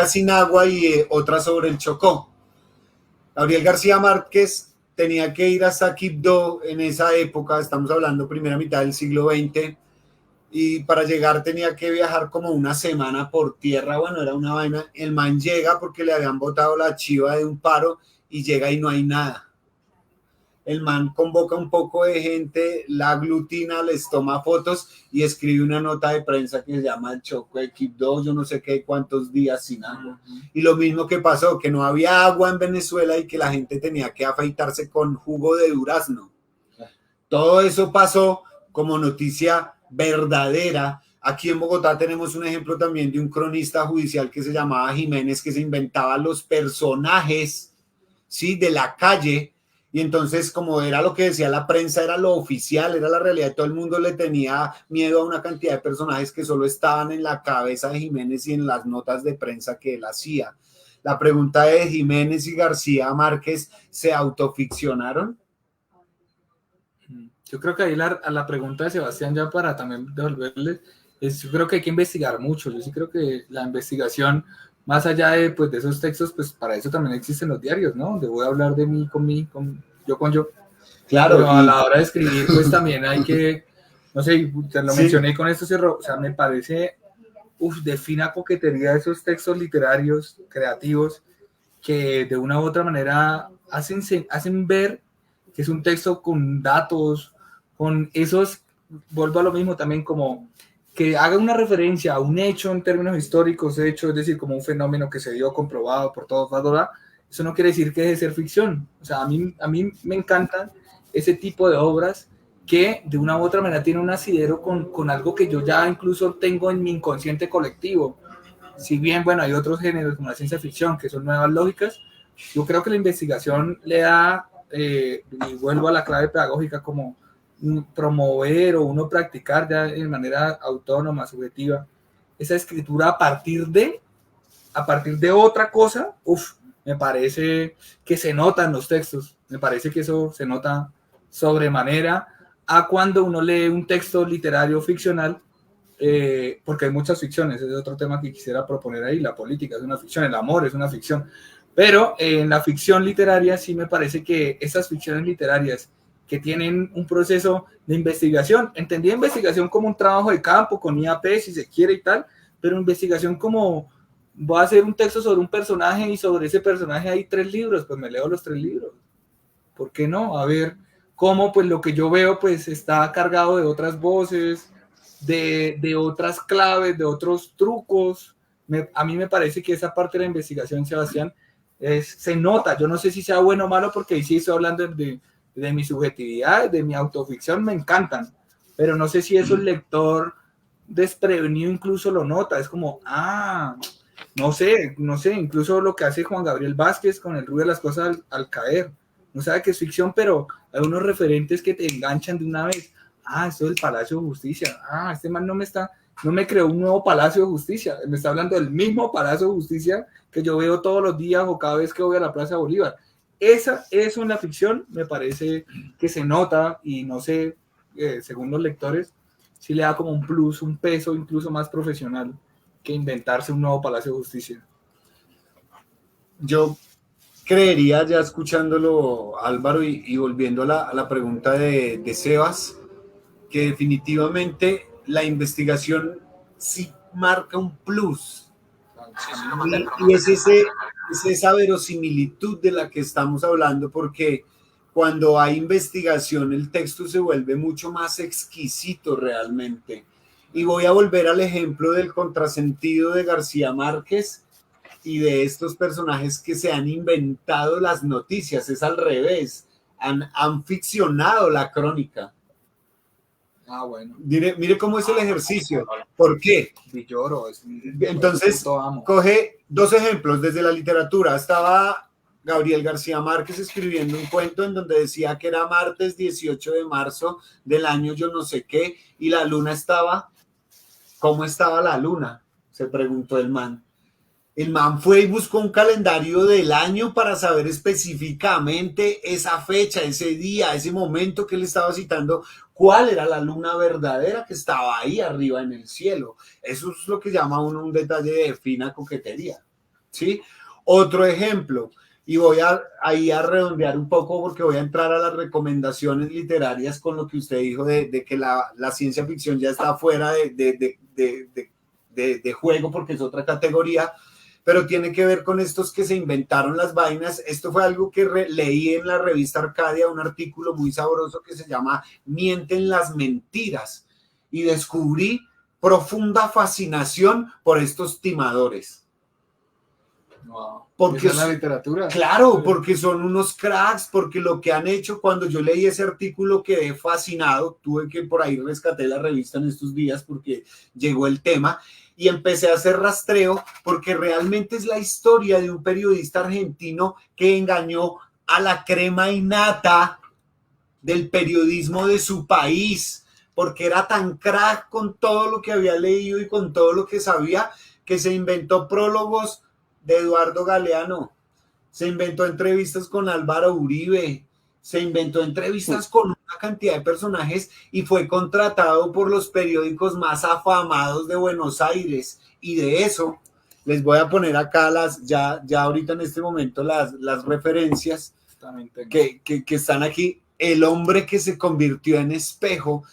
sin agua y otra sobre el Chocó. Gabriel García Márquez tenía que ir hasta Quibdó en esa época, estamos hablando primera mitad del siglo XX, y para llegar tenía que viajar como una semana por tierra. Bueno, era una vaina. El man llega porque le habían botado la chiva de un paro y llega y no hay nada. El man convoca un poco de gente, la aglutina, les toma fotos y escribe una nota de prensa que se llama El Chocó de Quibdó, yo no sé qué, cuántos días sin agua. Uh-huh. Y lo mismo que pasó, que no había agua en Venezuela y que la gente tenía que afeitarse con jugo de durazno. Uh-huh. Todo eso pasó como noticia verdadera. Aquí en Bogotá tenemos un ejemplo también de un cronista judicial que se llamaba Jiménez, que se inventaba los personajes, ¿sí?, de la calle. Y entonces, como era lo que decía la prensa, era lo oficial, era la realidad, todo el mundo le tenía miedo a una cantidad de personajes que solo estaban en la cabeza de Jiménez y en las notas de prensa que él hacía. La pregunta de Jiménez y García Márquez, ¿se autoficcionaron? Yo creo que ahí a la pregunta de Sebastián, ya para también devolverle, yo creo que hay que investigar mucho. Yo sí creo que la investigación, más allá de esos textos, pues para eso también existen los diarios, ¿no? Donde voy a hablar de mí, con yo. Claro. Pero a la hora de escribir, pues también hay que, no sé, te lo mencioné con esto, o sea, me parece, de fina coquetería esos textos literarios, creativos, que de una u otra manera hacen ver que es un texto con datos, con esos, vuelvo a lo mismo también, como que haga una referencia a un hecho en términos históricos, es decir, como un fenómeno que se dio comprobado por todos, eso no quiere decir que deje de ser ficción. O sea, a mí me encantan ese tipo de obras que de una u otra manera tienen un asidero con algo que yo ya incluso tengo en mi inconsciente colectivo. Si bien, bueno, hay otros géneros como la ciencia ficción que son nuevas lógicas, yo creo que la investigación le da, y vuelvo a la clave pedagógica, como promover o uno practicar ya de manera autónoma, subjetiva, esa escritura a partir de otra cosa. Me parece que se nota en los textos, me parece que eso se nota sobremanera a cuando uno lee un texto literario ficcional porque hay muchas ficciones, ese es otro tema que quisiera proponer ahí, la política es una ficción, el amor es una ficción, pero en la ficción literaria sí me parece que esas ficciones literarias que tienen un proceso de investigación, entendí investigación como un trabajo de campo, con IAP si se quiere y tal, pero investigación como voy a hacer un texto sobre un personaje y sobre ese personaje hay 3 libros, pues me leo los 3 libros, ¿por qué no? A ver cómo pues lo que yo veo pues está cargado de otras voces, de otras claves, de otros trucos. A mí me parece que esa parte de la investigación, Sebastián, se nota. Yo no sé si sea bueno o malo, porque ahí sí estoy hablando de mi subjetividad, de mi autoficción, me encantan. Pero no sé si eso el lector desprevenido incluso lo nota. Es como, no sé, incluso lo que hace Juan Gabriel Vázquez con el ruido de las cosas al caer. No sabe que es ficción, pero hay unos referentes que te enganchan de una vez. Esto del Palacio de Justicia. Este man no me creó un nuevo Palacio de Justicia. Me está hablando del mismo Palacio de Justicia que yo veo todos los días o cada vez que voy a la Plaza de Bolívar. Eso en la ficción me parece que se nota y no sé, según los lectores, sí le da como un plus, un peso incluso más profesional que inventarse un nuevo Palacio de Justicia. Yo creería, ya escuchándolo, Álvaro, y volviendo a la pregunta de Sebas, que definitivamente la investigación sí marca un plus. Y es esa verosimilitud de la que estamos hablando, porque cuando hay investigación el texto se vuelve mucho más exquisito realmente. Y voy a volver al ejemplo del contrasentido de García Márquez y de estos personajes que se han inventado las noticias. Es al revés, han ficcionado la crónica. Bueno. Mire cómo es el ejercicio. ¿Por qué? Entonces, coge 2 ejemplos desde la literatura. Estaba Gabriel García Márquez escribiendo un cuento en donde decía que era martes 18 de marzo del año yo no sé qué, y la luna estaba... ¿Cómo estaba la luna?, se preguntó el man. El man fue y buscó un calendario del año para saber específicamente esa fecha, ese día, ese momento que él estaba citando, cuál era la luna verdadera que estaba ahí arriba en el cielo. Eso es lo que llama uno un detalle de fina coquetería, ¿sí? Otro ejemplo, y voy ahí a redondear un poco porque voy a entrar a las recomendaciones literarias con lo que usted dijo de que la ciencia ficción ya está fuera de juego porque es otra categoría, pero tiene que ver con estos que se inventaron las vainas. Esto fue algo que leí en la revista Arcadia, un artículo muy sabroso que se llama Mienten las mentiras, y descubrí profunda fascinación por estos timadores. Wow. Porque ¿Esa es la literatura? Claro, porque son unos cracks, porque lo que han hecho, cuando yo leí ese artículo quedé fascinado, tuve que por ahí rescaté la revista en estos días porque llegó el tema y empecé a hacer rastreo porque realmente es la historia de un periodista argentino que engañó a la crema innata del periodismo de su país, porque era tan crack con todo lo que había leído y con todo lo que sabía que se inventó prólogos de Eduardo Galeano, se inventó entrevistas con Álvaro Uribe, se inventó entrevistas con una cantidad de personajes y fue contratado por los periódicos más afamados de Buenos Aires. Y de eso les voy a poner acá ya ahorita en este momento las referencias que están aquí. El hombre que se convirtió en espejo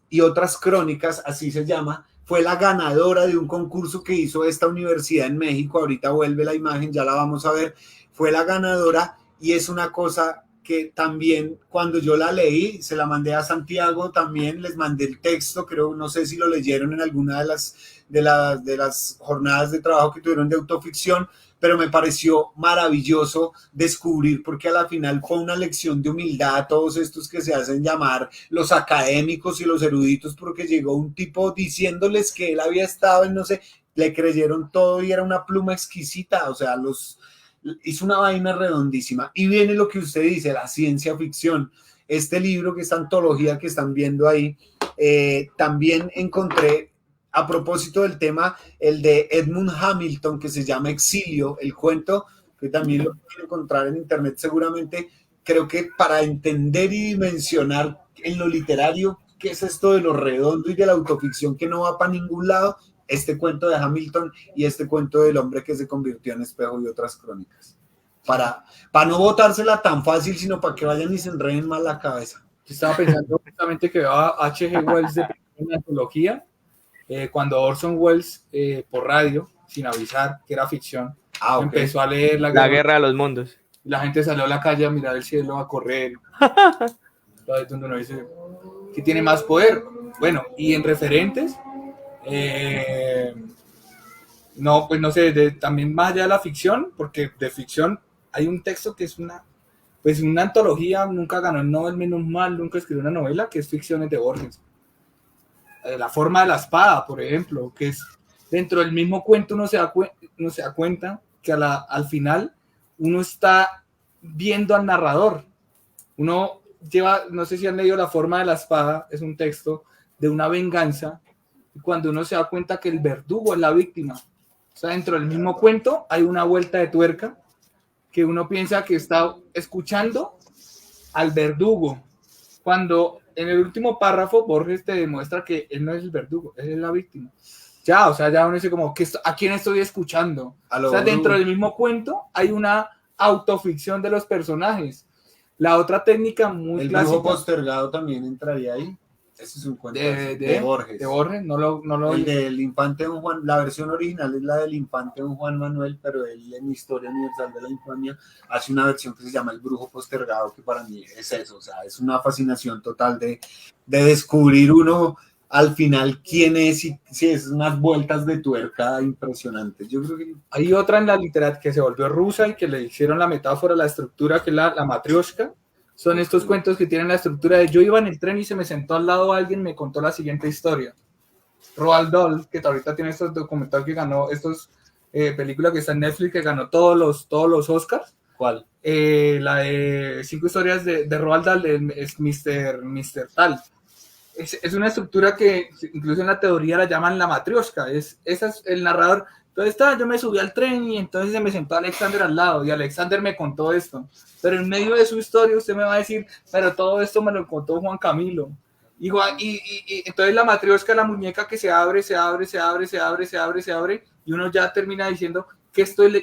y otras crónicas, así se llama. Fue la ganadora de un concurso que hizo esta universidad en México. Ahorita vuelve la imagen, ya la vamos a ver. Fue la ganadora y es una cosa que también cuando yo la leí, se la mandé a Santiago, también les mandé el texto, creo, no sé si lo leyeron en alguna de las jornadas de trabajo que tuvieron de autoficción, pero me pareció maravilloso descubrir, porque a la final fue una lección de humildad a todos estos que se hacen llamar los académicos y los eruditos, porque llegó un tipo diciéndoles que él había estado en no sé, le creyeron todo y era una pluma exquisita, o sea, hizo una vaina redondísima. Y viene lo que usted dice, la ciencia ficción. Este libro, que es antología que están viendo ahí, también encontré, a propósito del tema, el de Edmund Hamilton, que se llama Exilio, el cuento, que también lo pueden encontrar en internet seguramente. Creo que para entender y dimensionar en lo literario qué es esto de lo redondo y de la autoficción que no va para ningún lado, este cuento de Hamilton y este cuento del hombre que se convirtió en espejo y otras crónicas. Para no botársela tan fácil, sino para que vayan y se enreden mal la cabeza. Yo estaba pensando justamente que va H.G. Wells de una antología, cuando Orson Welles, por radio, sin avisar que era ficción, Ok. empezó a leer La guerra de los mundos. La gente salió a la calle a mirar el cielo, a correr. Entonces uno dice, ¿qué tiene más poder? Bueno, y en referentes, no, pues no sé, también más allá de la ficción, porque de ficción hay un texto que es una antología, nunca ganó el Nobel, menos mal, nunca escribió una novela, que es Ficciones de Borges. La forma de la espada, por ejemplo, que es dentro del mismo cuento uno se da cuenta que al final uno está viendo al narrador. Uno lleva, no sé si han leído La forma de la espada, es un texto de una venganza, y cuando uno se da cuenta que el verdugo es la víctima. O sea, dentro del mismo cuento hay una vuelta de tuerca que uno piensa que está escuchando al verdugo, cuando en el último párrafo Borges te demuestra que él no es el verdugo, él es la víctima. Ya, o sea, ya uno dice como, ¿a quién estoy escuchando? O sea, dentro del mismo cuento hay una autoficción de los personajes. La otra técnica muy clásica... El brujo postergado también entraría ahí. Ese es un cuento de Borges. De Borges, no lo el del infante Don Juan, la versión original es la del infante Don Juan Manuel, pero él en Historia Universal de la Infamia hace una versión que se llama El brujo postergado, que para mí es eso, o sea, es una fascinación total de descubrir uno al final quién es y si es unas vueltas de tuerca impresionantes. Yo creo que hay otra en la literatura que se volvió rusa y que le hicieron la metáfora, la estructura, que es la matrioshka. Son estos cuentos que tienen la estructura de yo iba en el tren y se me sentó al lado alguien, me contó la siguiente historia. Roald Dahl, que ahorita tiene estos documentales que ganó, películas que está en Netflix, que ganó todos los Oscars. ¿Cuál? La de 5 historias de Roald Dahl es Mr. Tal. Es una estructura que incluso en la teoría la llaman la matrioshka. Esa es el narrador. Entonces yo me subí al tren y entonces se me sentó Alexander al lado y Alexander me contó esto. Pero en medio de su historia usted me va a decir, pero todo esto me lo contó Juan Camilo. Y entonces la matrioshka, la muñeca que se abre y uno ya termina diciendo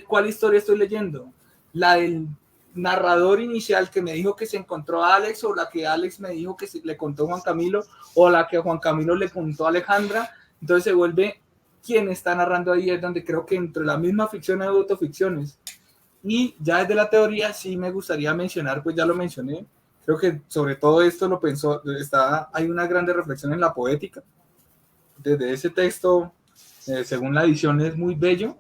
¿cuál historia estoy leyendo? La del narrador inicial que me dijo que se encontró a Alex, o la que Alex me dijo que le contó Juan Camilo, o la que Juan Camilo le contó a Alejandra. Entonces se vuelve quien está narrando ahí, es donde creo que entre la misma ficción hay autoficciones. Y ya desde la teoría sí me gustaría mencionar, pues ya lo mencioné, creo que sobre todo esto lo pensó, hay una grande reflexión en la poética. Desde ese texto, según la edición, es muy bello,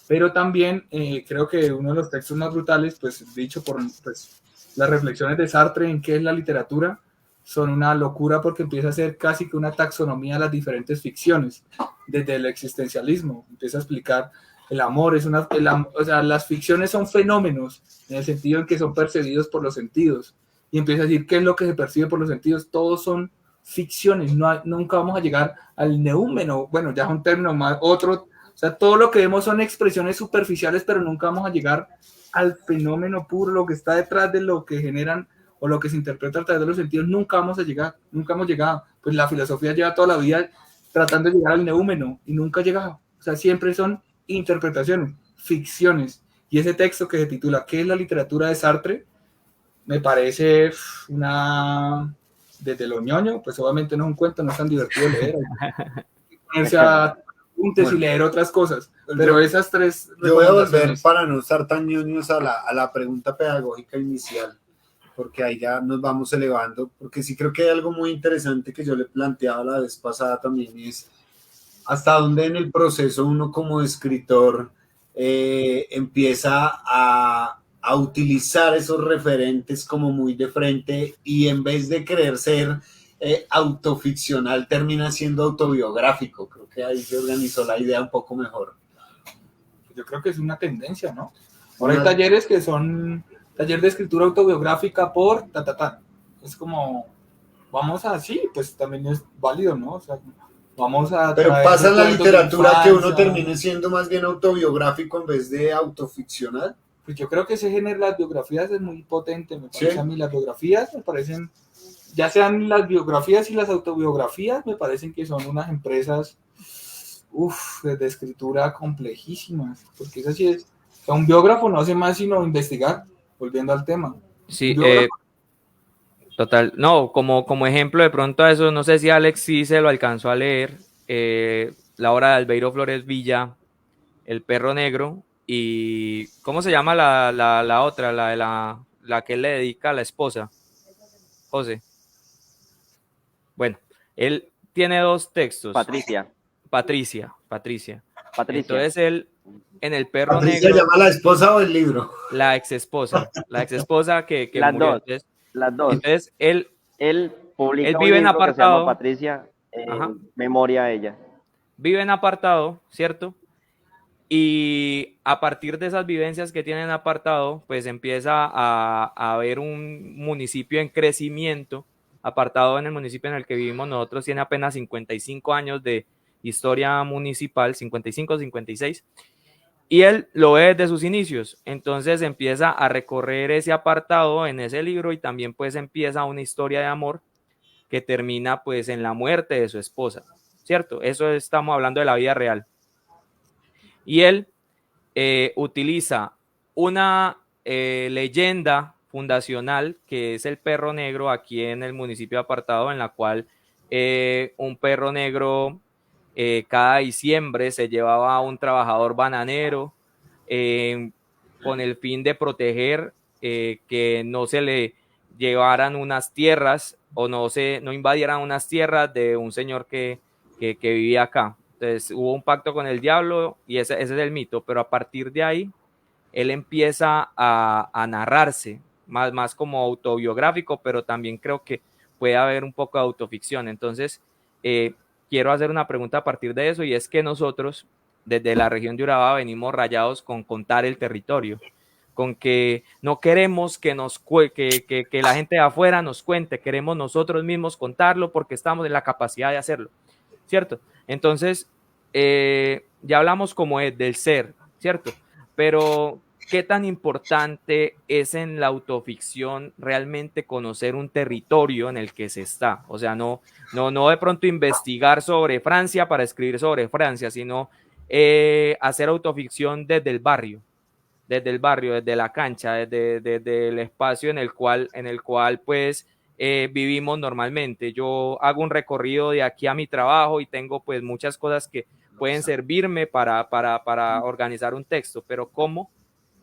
pero también creo que uno de los textos más brutales, pues dicho por las reflexiones de Sartre en qué es la literatura, son una locura porque empieza a ser casi que una taxonomía de las diferentes ficciones, desde el existencialismo, empieza a explicar el amor, o sea, las ficciones son fenómenos, en el sentido en que son percibidos por los sentidos, y empieza a decir qué es lo que se percibe por los sentidos, todos son ficciones, nunca vamos a llegar al neúmeno, bueno, ya es un término más, otro, o sea, todo lo que vemos son expresiones superficiales, pero nunca vamos a llegar al fenómeno puro, lo que está detrás de lo que generan o lo que se interpreta a través de los sentidos, nunca vamos a llegar, nunca hemos llegado. Pues la filosofía lleva toda la vida tratando de llegar al neúmeno y nunca ha llegado. O sea, siempre son interpretaciones, ficciones. Y ese texto que se titula ¿Qué es la literatura de Sartre? Me parece desde lo ñoño, pues obviamente no es un cuento, no es tan divertido leer. Hay que ponerse a apuntes y leer otras cosas. Pero esas tres... Yo voy a volver, para no estar tan ñoños, a la pregunta pedagógica inicial, porque ahí ya nos vamos elevando, porque sí creo que hay algo muy interesante que yo le planteaba la vez pasada también, y es hasta dónde en el proceso uno como escritor empieza a utilizar esos referentes como muy de frente, y en vez de querer ser autoficcional termina siendo autobiográfico. Creo que ahí se organizó la idea un poco mejor. Yo creo que es una tendencia, ¿no? Ahora hay talleres que son taller de escritura autobiográfica por es como, vamos a, sí, pues también es válido, ¿no? O sea, vamos a... Pero pasa en la literatura que uno termine siendo más bien autobiográfico en vez de autoficcional. Pues yo creo que ese género de las biografías es muy potente, me parece. ¿Sí? A mí las biografías me parecen ya sean las biografías y las autobiografías, me parecen que son unas empresas de escritura complejísimas, porque eso sí es, o sea, un biógrafo no hace más sino investigar, volviendo al tema. Sí, total. No, como ejemplo de pronto a eso, no sé si Alex sí se lo alcanzó a leer, la obra de Albeiro Flores Villa, El perro negro, y ¿cómo se llama la otra, la que él le dedica a la esposa? José. Bueno, él tiene dos textos. Patricia. Entonces él, en El perro ¿Patricia negro, llama la esposa o el libro? la ex esposa que Las murió. dos, Entonces, las dos. entonces Él publica él un vive en libro que se llama apartado. Patricia, en Ajá. memoria a ella. Vive en apartado, ¿cierto? Y a partir de esas vivencias que tiene en apartado, pues empieza a haber un municipio en crecimiento. Apartado, en el municipio en el que vivimos nosotros, tiene apenas 55 años de historia municipal, 55, 56, y él lo ve desde sus inicios. Entonces empieza a recorrer ese apartado en ese libro, y también pues empieza una historia de amor que termina pues en la muerte de su esposa, ¿cierto? Eso estamos hablando de la vida real. Y él utiliza una leyenda fundacional que es el perro negro aquí en el municipio de Apartado, en la cual un perro negro cada diciembre se llevaba a un trabajador bananero con el fin de proteger que no se le llevaran unas tierras o no invadieran unas tierras de un señor que vivía acá. Entonces hubo un pacto con el diablo y ese es el mito, pero a partir de ahí él empieza a narrarse, más como autobiográfico, pero también creo que puede haber un poco de autoficción. Entonces, quiero hacer una pregunta a partir de eso, y es que nosotros, desde la región de Urabá, venimos rayados con contar el territorio, con que no queremos que la gente de afuera nos cuente, queremos nosotros mismos contarlo porque estamos en la capacidad de hacerlo, ¿cierto? Entonces, ya hablamos como del ser, ¿cierto? Pero, ¿qué tan importante es en la autoficción realmente conocer un territorio en el que se está? O sea, no de pronto investigar sobre Francia para escribir sobre Francia, sino hacer autoficción desde el barrio, desde la cancha, desde el espacio en el cual pues vivimos normalmente. Yo hago un recorrido de aquí a mi trabajo y tengo pues muchas cosas que pueden servirme para organizar un texto, pero ¿cómo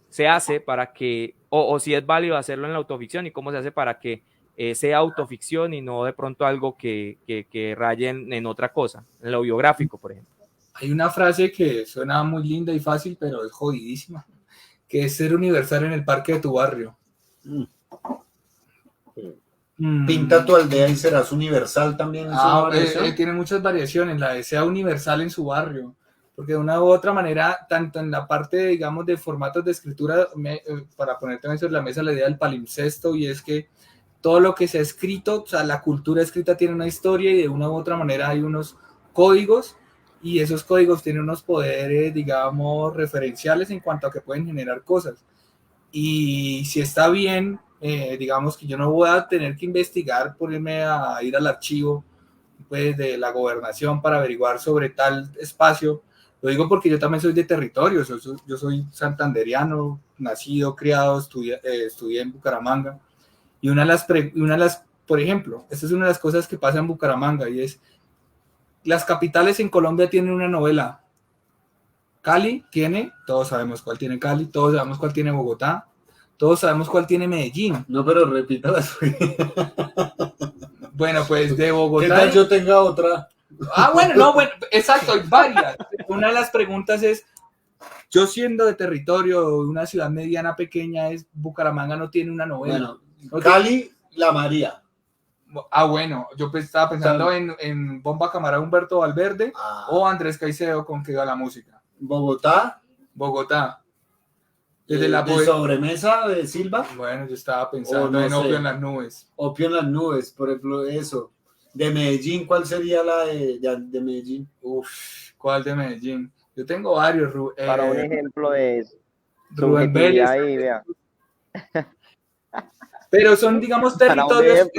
se hace para que, o si es válido hacerlo en la autoficción, y cómo se hace para que sea autoficción y no de pronto algo que raye en otra cosa, en lo biográfico, por ejemplo? Hay una frase que suena muy linda y fácil, pero es jodidísima, que es ser universal en el parque de tu barrio. Pinta tu aldea y serás universal también. Tiene muchas variaciones, la de sea universal en su barrio, porque de una u otra manera, tanto en la parte, digamos, de formatos de escritura, para poner también sobre la mesa la idea del palimpsesto, y es que todo lo que se ha escrito, o sea, la cultura escrita tiene una historia, y de una u otra manera hay unos códigos, y esos códigos tienen unos poderes, digamos, referenciales en cuanto a que pueden generar cosas. Y si está bien, digamos que yo no voy a tener que investigar por irme a ir al archivo pues, de la gobernación para averiguar sobre tal espacio. Lo digo porque yo también soy de territorio, yo soy santanderiano, nacido, criado, estudié en Bucaramanga. Y una de las, por ejemplo, esta es una de las cosas que pasa en Bucaramanga, y es, las capitales en Colombia tienen una novela. Cali tiene, todos sabemos cuál tiene Cali, todos sabemos cuál tiene Bogotá, todos sabemos cuál tiene Medellín. No, pero repítalas. Bueno, pues de Bogotá. ¿Qué tal yo tenga otra? Bueno, exacto, hay varias. Una de las preguntas es, yo siendo de territorio de una ciudad mediana pequeña, es Bucaramanga no tiene una novela. Bueno, Cali, La María. Bueno, yo pues estaba pensando en Bomba Camarada Humberto Valverde o Andrés Caicedo con Que Viva la Música. Bogotá. Desde la de Sobremesa de Silva. Bueno, yo estaba pensando en Opio en las Nubes. Opio en las Nubes, por ejemplo, eso. De Medellín, ¿cuál sería la de Medellín? ¿Cuál de Medellín? Yo tengo varios. Para un ejemplo de Rubén Vélez. Ahí, vea. Pero son, digamos, territorios.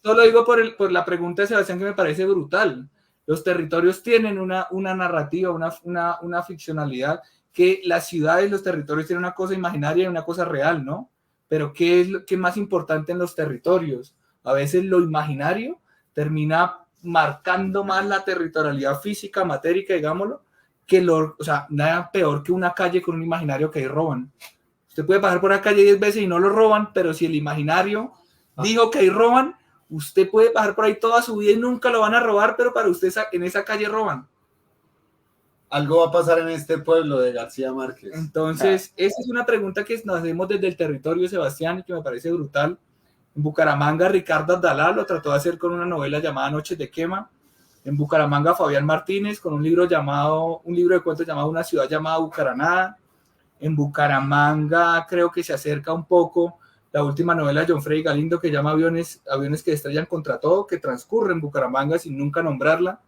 solo digo por la pregunta de Sebastián, que me parece brutal. Los territorios tienen una narrativa, una ficcionalidad, que las ciudades, los territorios tienen una cosa imaginaria y una cosa real, ¿no? Pero ¿qué es lo que es más importante en los territorios? A veces lo imaginario termina marcando más la territorialidad física, matérica, digámoslo, o sea, nada peor que una calle con un imaginario que ahí roban. Usted puede pasar por la calle 10 veces y no lo roban, pero si el imaginario dijo que ahí roban, usted puede pasar por ahí toda su vida y nunca lo van a robar, pero para usted en esa calle roban. Algo va a pasar en este pueblo de García Márquez. Entonces, esa es una pregunta que nos hacemos desde el territorio, Sebastián, y que me parece brutal. En Bucaramanga, Ricardo Abdalá lo trató de hacer con una novela llamada Noches de Quema. En Bucaramanga, Fabián Martínez con un libro de cuentos llamado Una ciudad llamada Bucaranada. En Bucaramanga creo que se acerca un poco la última novela de John Freddy Galindo, que llama Aviones que estrellan contra todo, que transcurre en Bucaramanga sin nunca nombrarla.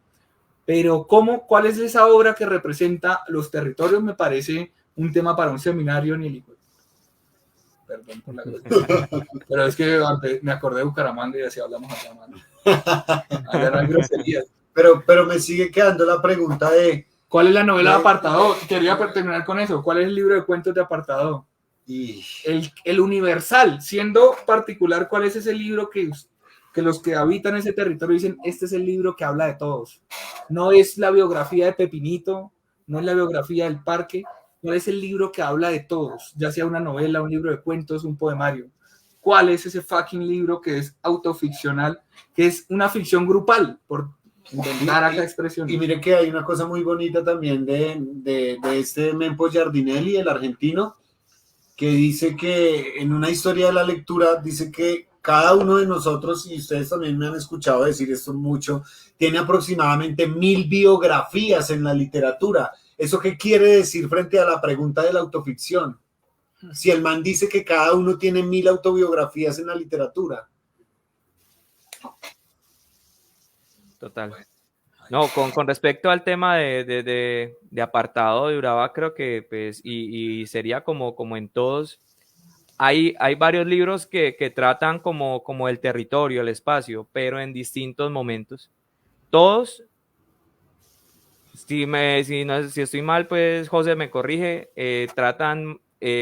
Pero ¿cuál es esa obra que representa los territorios? Me parece un tema para un seminario ni el hijo. Perdón por la grosería. Pero es que me acordé de Bucaramanga y así hablamos allá, mano. Allá no hay groserías. Pero me sigue quedando la pregunta de... ¿Cuál es la novela de Apartado? Quería terminar con eso. ¿Cuál es el libro de cuentos de Apartado? El universal, siendo particular, ¿cuál es ese libro que los que habitan ese territorio dicen, este es el libro que habla de todos? No es la biografía de Pepinito, no es la biografía del parque, no es el libro que habla de todos, ya sea una novela, un libro de cuentos, un poemario. ¿Cuál es ese fucking libro que es autoficcional, que es una ficción grupal, por inventar acá expresión? Y mire que hay una cosa muy bonita también de este Mempo Giardinelli, el argentino, que dice que en una historia de la lectura, dice que cada uno de nosotros, y ustedes también me han escuchado decir esto mucho, tiene aproximadamente 1000 biografías en la literatura. ¿Eso qué quiere decir frente a la pregunta de la autoficción? Si el man dice que cada uno tiene 1000 autobiografías en la literatura. Total. No, con respecto al tema de Apartado de Urabá, creo que pues, y sería como en todos, hay varios libros que tratan como el territorio, el espacio, pero en distintos momentos. Todos, si estoy mal, pues José me corrige, tratan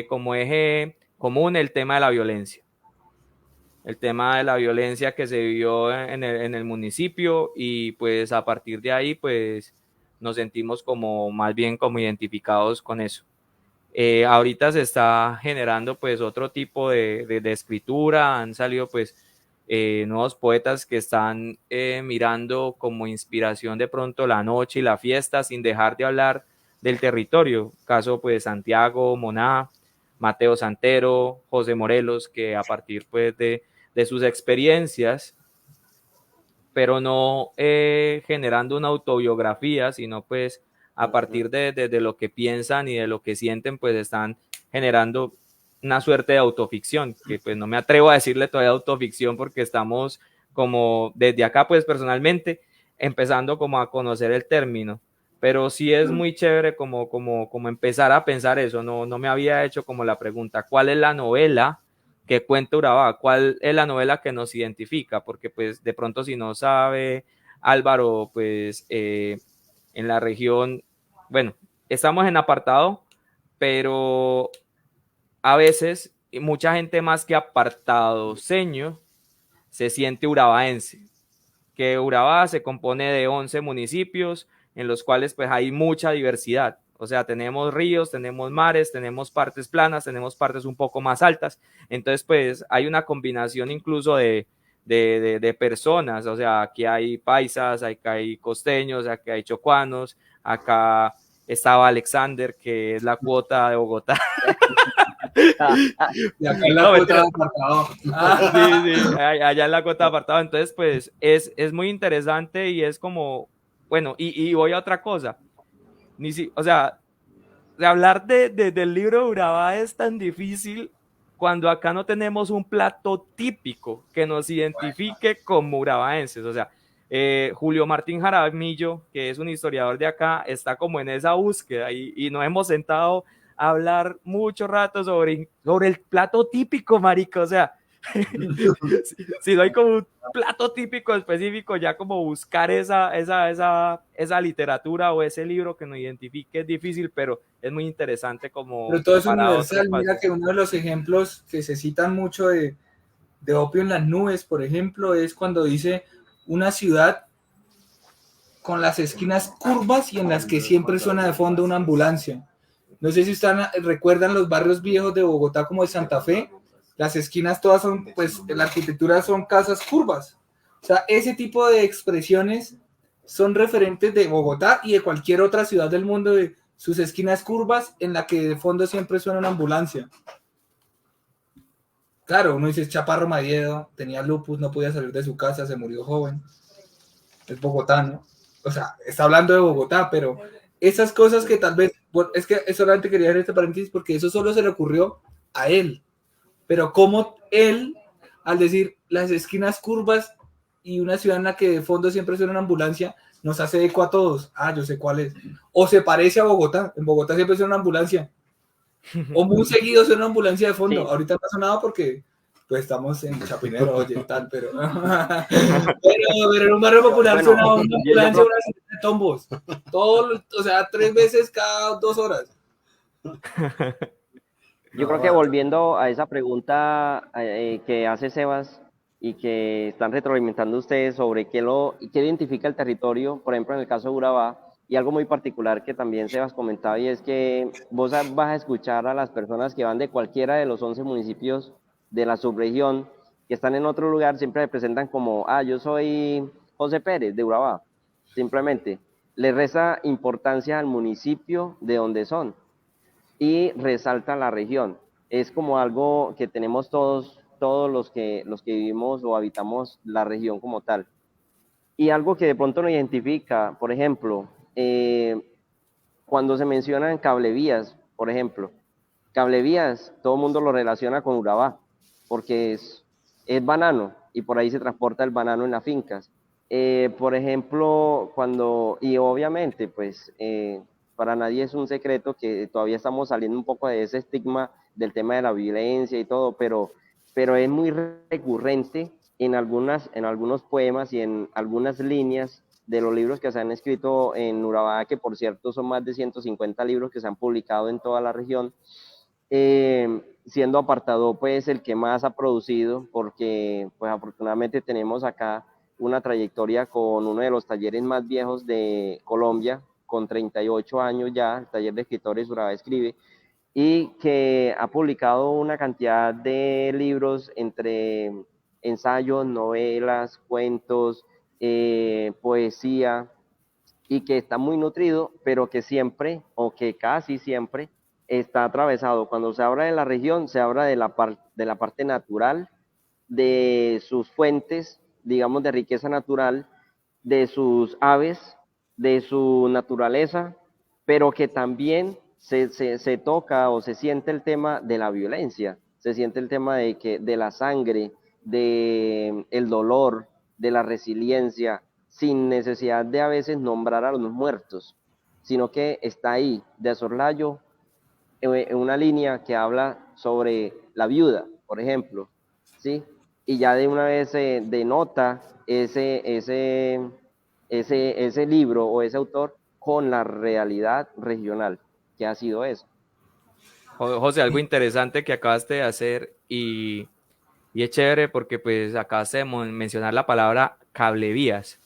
como eje común el tema de la violencia. El tema de la violencia que se vivió en el municipio, y pues a partir de ahí pues nos sentimos como más bien como identificados con eso. Ahorita se está generando pues otro tipo de escritura, han salido pues nuevos poetas que están mirando como inspiración de pronto la noche y la fiesta sin dejar de hablar del territorio, caso pues Santiago Moná, Mateo Santero, José Morelos, que a partir pues de sus experiencias, pero no generando una autobiografía, sino pues a partir de lo que piensan y de lo que sienten, pues están generando una suerte de autoficción, que pues no me atrevo a decirle todavía autoficción porque estamos como desde acá pues personalmente empezando como a conocer el término, pero sí es muy chévere como empezar a pensar eso. No me había hecho como la pregunta, ¿cuál es la novela que cuenta Urabá? ¿Cuál es la novela que nos identifica? Porque pues de pronto si no sabe Álvaro, pues en la región, bueno, estamos en Apartado, pero a veces mucha gente más que apartadoseño se siente urabaense, que Urabá se compone de 11 municipios en los cuales pues hay mucha diversidad. O sea, tenemos ríos, tenemos mares, tenemos partes planas, tenemos partes un poco más altas. Entonces, pues hay una combinación incluso de personas. O sea, aquí hay paisas, aquí hay costeños, aquí hay chocuanos, acá estaba Alexander, que es la cuota de Bogotá. Y acá en la cuota de Apartado. Sí, allá en la cuota de Apartado. Entonces, pues es muy interesante y es como, bueno, y voy a otra cosa. O sea, de hablar del libro de Urabá es tan difícil cuando acá no tenemos un plato típico que nos identifique como urabaenses. O sea, Julio Martín Jaramillo, que es un historiador de acá, está como en esa búsqueda y nos hemos sentado a hablar mucho rato sobre el plato típico, marico. O sea, Si no hay como un plato típico específico, ya como buscar esa literatura o ese libro que nos identifique es difícil, pero es muy interesante Pero como todo es para otro universal. Mira espacio. que uno de los ejemplos que se citan mucho de Opio en las nubes, por ejemplo, es cuando dice una ciudad con las esquinas curvas y en las que siempre suena de fondo una ambulancia. No sé si ustedes recuerdan los barrios viejos de Bogotá como de Santa Fe, las esquinas todas son, pues la arquitectura son casas curvas. O sea, ese tipo de expresiones son referentes de Bogotá y de cualquier otra ciudad del mundo, de sus esquinas curvas en la que de fondo siempre suena una ambulancia. Claro, uno dice Chaparro Madiedo, tenía lupus, no podía salir de su casa, se murió joven, es bogotano. O sea, está hablando de Bogotá, pero esas cosas que tal vez, bueno, es que solamente quería hacer este paréntesis porque eso solo se le ocurrió a él. Pero como él, al decir las esquinas curvas y una ciudad en la que de fondo siempre suena una ambulancia, nos hace eco a todos. Ah, yo sé cuál es. O se parece a Bogotá. En Bogotá siempre suena una ambulancia. O muy seguido suena una ambulancia de fondo. Sí. Ahorita no ha sonado porque pues estamos en Chapinero, oye, tal, pero en un barrio popular bueno, suena una ambulancia, una de tombos. Todo, o sea, 3 veces cada 2 horas. Yo creo que volviendo a esa pregunta que hace Sebas y que están retroalimentando ustedes sobre qué identifica el territorio, por ejemplo, en el caso de Urabá, y algo muy particular que también Sebas comentaba, y es que vos vas a escuchar a las personas que van de cualquiera de los 11 municipios de la subregión, que están en otro lugar, siempre se presentan como, yo soy José Pérez de Urabá, simplemente. Le resta importancia al municipio de donde son y resalta la región. Es como algo que tenemos todos los que vivimos o habitamos la región como tal. Y algo que de pronto nos identifica, por ejemplo, cuando se mencionan cablevías, por ejemplo, cablevías, todo el mundo lo relaciona con Urabá, porque es banano y por ahí se transporta el banano en las fincas. Por ejemplo, y obviamente, pues, para nadie es un secreto que todavía estamos saliendo un poco de ese estigma del tema de la violencia y todo, pero es muy recurrente en algunos poemas y en algunas líneas de los libros que se han escrito en Urabá, que por cierto son más de 150 libros que se han publicado en toda la región, siendo Apartadó pues el que más ha producido, porque pues afortunadamente tenemos acá una trayectoria con uno de los talleres más viejos de Colombia, con 38 años ya, el taller de escritores Urabá Escribe, y que ha publicado una cantidad de libros entre ensayos, novelas, cuentos, poesía, y que está muy nutrido, pero que siempre, o que casi siempre, está atravesado. Cuando se habla de la región, se habla de la parte natural, de sus fuentes, digamos, de riqueza natural, de sus aves, de su naturaleza, pero que también se toca o se siente el tema de la violencia, se siente el tema de la sangre, de el dolor, de la resiliencia, sin necesidad de a veces nombrar a los muertos, sino que está ahí, de soslayo, en una línea que habla sobre la viuda, por ejemplo, ¿sí? Y ya de una vez se denota ese libro o ese autor con la realidad regional, que ha sido eso. José, algo interesante que acabaste de hacer y es chévere porque pues acabaste de mencionar la palabra cablevías,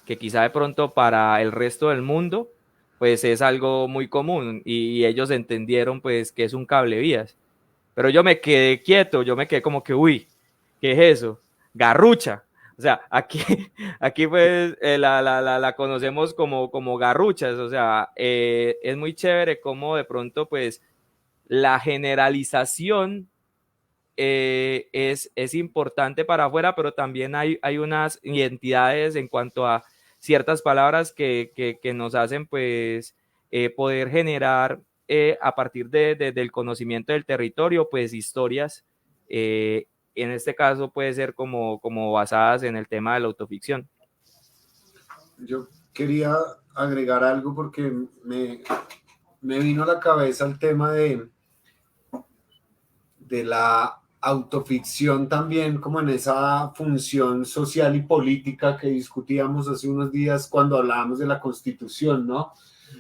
que quizá de pronto para el resto del mundo pues es algo muy común y ellos entendieron pues que es un cablevías. Pero yo me quedé quieto, yo me quedé como que, uy, ¿qué es eso? Garrucha. O sea, aquí pues la conocemos como garruchas, o sea, es muy chévere como de pronto pues la generalización es importante para afuera, pero también hay unas identidades en cuanto a ciertas palabras que nos hacen pues poder generar a partir del conocimiento del territorio, pues historias, en este caso puede ser como basadas en el tema de la autoficción. Yo quería agregar algo porque me vino a la cabeza el tema de la autoficción también como en esa función social y política que discutíamos hace unos días cuando hablábamos de la Constitución, ¿no?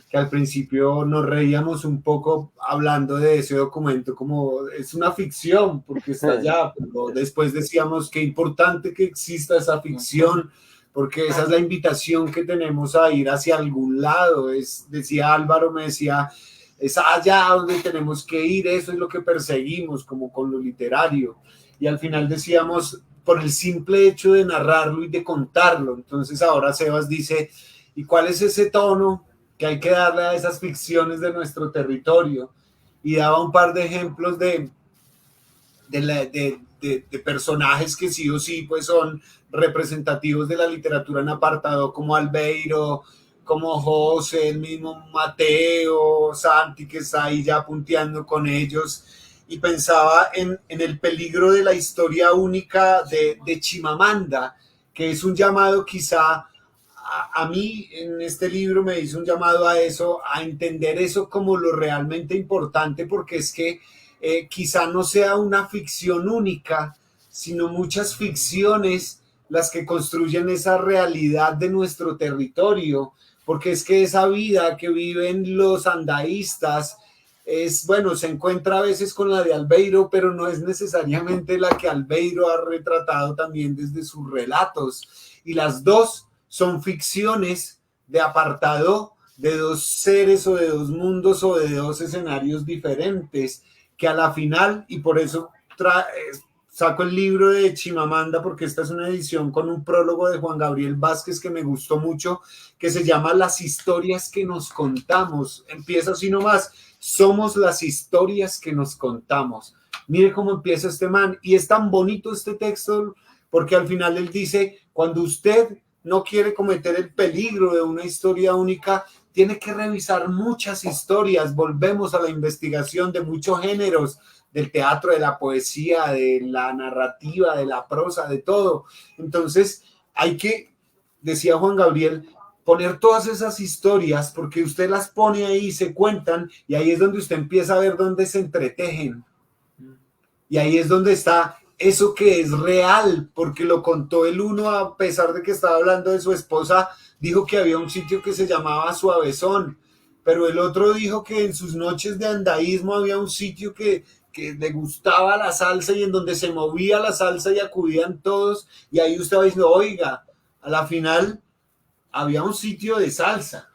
Que al principio nos reíamos un poco hablando de ese documento como es una ficción porque está allá, pero después decíamos qué importante que exista esa ficción porque esa es la invitación que tenemos a ir hacia algún lado. Decía Álvaro, me decía, es allá donde tenemos que ir, eso es lo que perseguimos como con lo literario. Y al final decíamos, por el simple hecho de narrarlo y de contarlo. Entonces ahora Sebas dice, ¿y cuál es ese tono que hay que darle a esas ficciones de nuestro territorio? Y daba un par de ejemplos de personajes que sí o sí pues son representativos de la literatura en apartado, como Albeiro, como José, el mismo Mateo, Santi, que está ahí ya punteando con ellos, y pensaba en el peligro de la historia única de Chimamanda, que es un llamado quizá, a mí en este libro me hizo un llamado a eso, a entender eso como lo realmente importante, porque es que quizá no sea una ficción única, sino muchas ficciones las que construyen esa realidad de nuestro territorio, porque es que esa vida que viven los andaístas es, bueno, se encuentra a veces con la de Albeiro, pero no es necesariamente la que Albeiro ha retratado también desde sus relatos, y las dos son ficciones de apartado de dos seres o de dos mundos o de dos escenarios diferentes, que a la final, y por eso saco el libro de Chimamanda, porque esta es una edición con un prólogo de Juan Gabriel Vázquez que me gustó mucho, que se llama Las historias que nos contamos. Empieza así nomás, somos las historias que nos contamos. Mire cómo empieza este man, y es tan bonito este texto, porque al final él dice, cuando usted no quiere cometer el peligro de una historia única, tiene que revisar muchas historias. Volvemos a la investigación de muchos géneros, del teatro, de la poesía, de la narrativa, de la prosa, de todo. Entonces hay que, decía Juan Gabriel, poner todas esas historias, porque usted las pone ahí, se cuentan, y ahí es donde usted empieza a ver dónde se entretejen. Y ahí es donde está eso que es real, porque lo contó el uno, a pesar de que estaba hablando de su esposa, dijo que había un sitio que se llamaba Suavezón, pero el otro dijo que en sus noches de andaísmo había un sitio que le gustaba la salsa y en donde se movía la salsa y acudían todos, y ahí usted va diciendo, oiga, a la final había un sitio de salsa,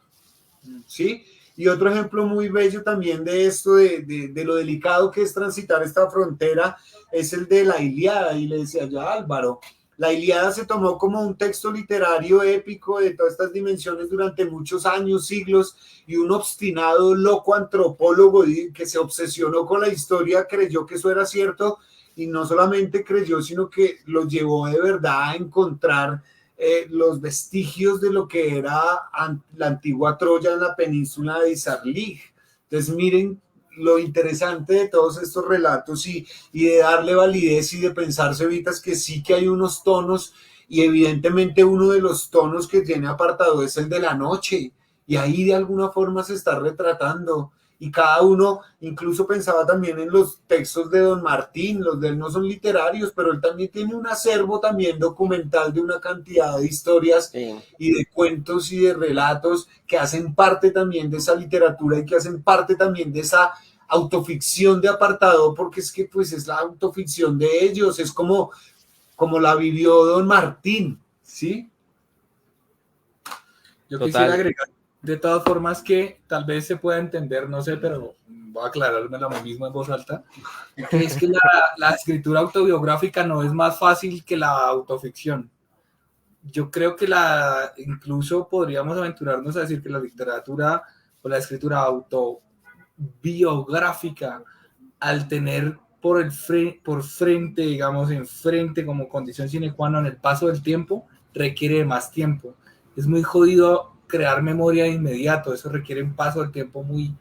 ¿sí? Y otro ejemplo muy bello también de esto, de lo delicado que es transitar esta frontera, es el de la Ilíada. Y le decía yo a Álvaro, la Ilíada se tomó como un texto literario épico de todas estas dimensiones durante muchos años, siglos, y un obstinado loco antropólogo que se obsesionó con la historia creyó que eso era cierto, y no solamente creyó, sino que lo llevó de verdad a encontrar los vestigios de lo que era la antigua Troya en la península de Sarlig. Entonces miren lo interesante de todos estos relatos y de darle validez y de pensarse ahorita es que sí que hay unos tonos, y evidentemente uno de los tonos que tiene apartado es el de la noche, y ahí de alguna forma se está retratando. Y cada uno, incluso pensaba también en los textos de Don Martín, los de él no son literarios, pero él también tiene un acervo también documental de una cantidad de historias, sí, y de cuentos y de relatos que hacen parte también de esa literatura y que hacen parte también de esa autoficción de apartado, porque es que pues es la autoficción de ellos, es como la vivió Don Martín, ¿sí? Yo quisiera agregar de todas formas que tal vez se pueda entender, no sé, pero voy a aclararme lo mismo en voz alta, que es que la escritura autobiográfica no es más fácil que la autoficción. Yo creo que incluso podríamos aventurarnos a decir que la literatura o la escritura autobiográfica, al tener por frente, digamos, enfrente como condición sine qua non el paso del tiempo, requiere de más tiempo. Es muy jodido crear memoria de inmediato, eso requiere un paso del tiempo muy,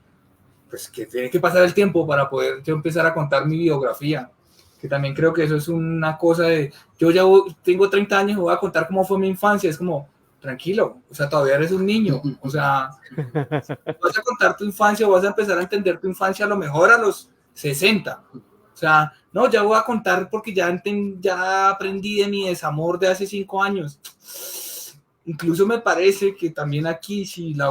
pues que tiene que pasar el tiempo para poder yo empezar a contar mi biografía, que también creo que eso es una cosa de, yo ya tengo 30 años y voy a contar cómo fue mi infancia, es como, tranquilo, o sea, todavía eres un niño, o sea, vas a contar tu infancia o vas a empezar a entender tu infancia a lo mejor a los 60, O sea, no, ya voy a contar porque ya aprendí de mi desamor de hace 5 años. Incluso me parece que también aquí, si la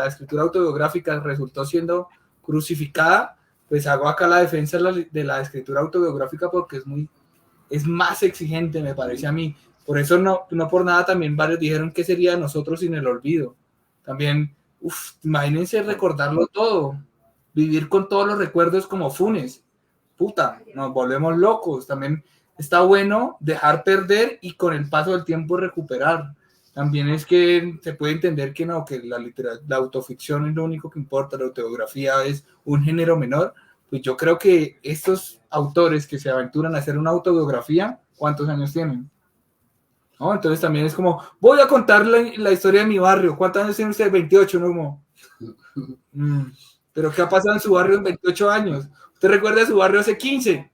escritura autobiográfica resultó siendo crucificada, pues hago acá la defensa de la escritura autobiográfica porque es más exigente, me parece a mí. Por eso no por nada también varios dijeron que sería de nosotros sin el olvido. También, imagínense recordarlo todo, vivir con todos los recuerdos como Funes. Puta, nos volvemos locos. También está bueno dejar perder y con el paso del tiempo recuperar. También es que se puede entender que no, que la autoficción es lo único que importa, la autobiografía es un género menor. Pues yo creo que estos autores que se aventuran a hacer una autobiografía, ¿cuántos años tienen? ¿No? Entonces también es como, voy a contar la historia de mi barrio. ¿Cuántos años tiene usted? 28, ¿no? Como, ¿pero qué ha pasado en su barrio en 28 años? ¿Usted recuerda su barrio hace 15?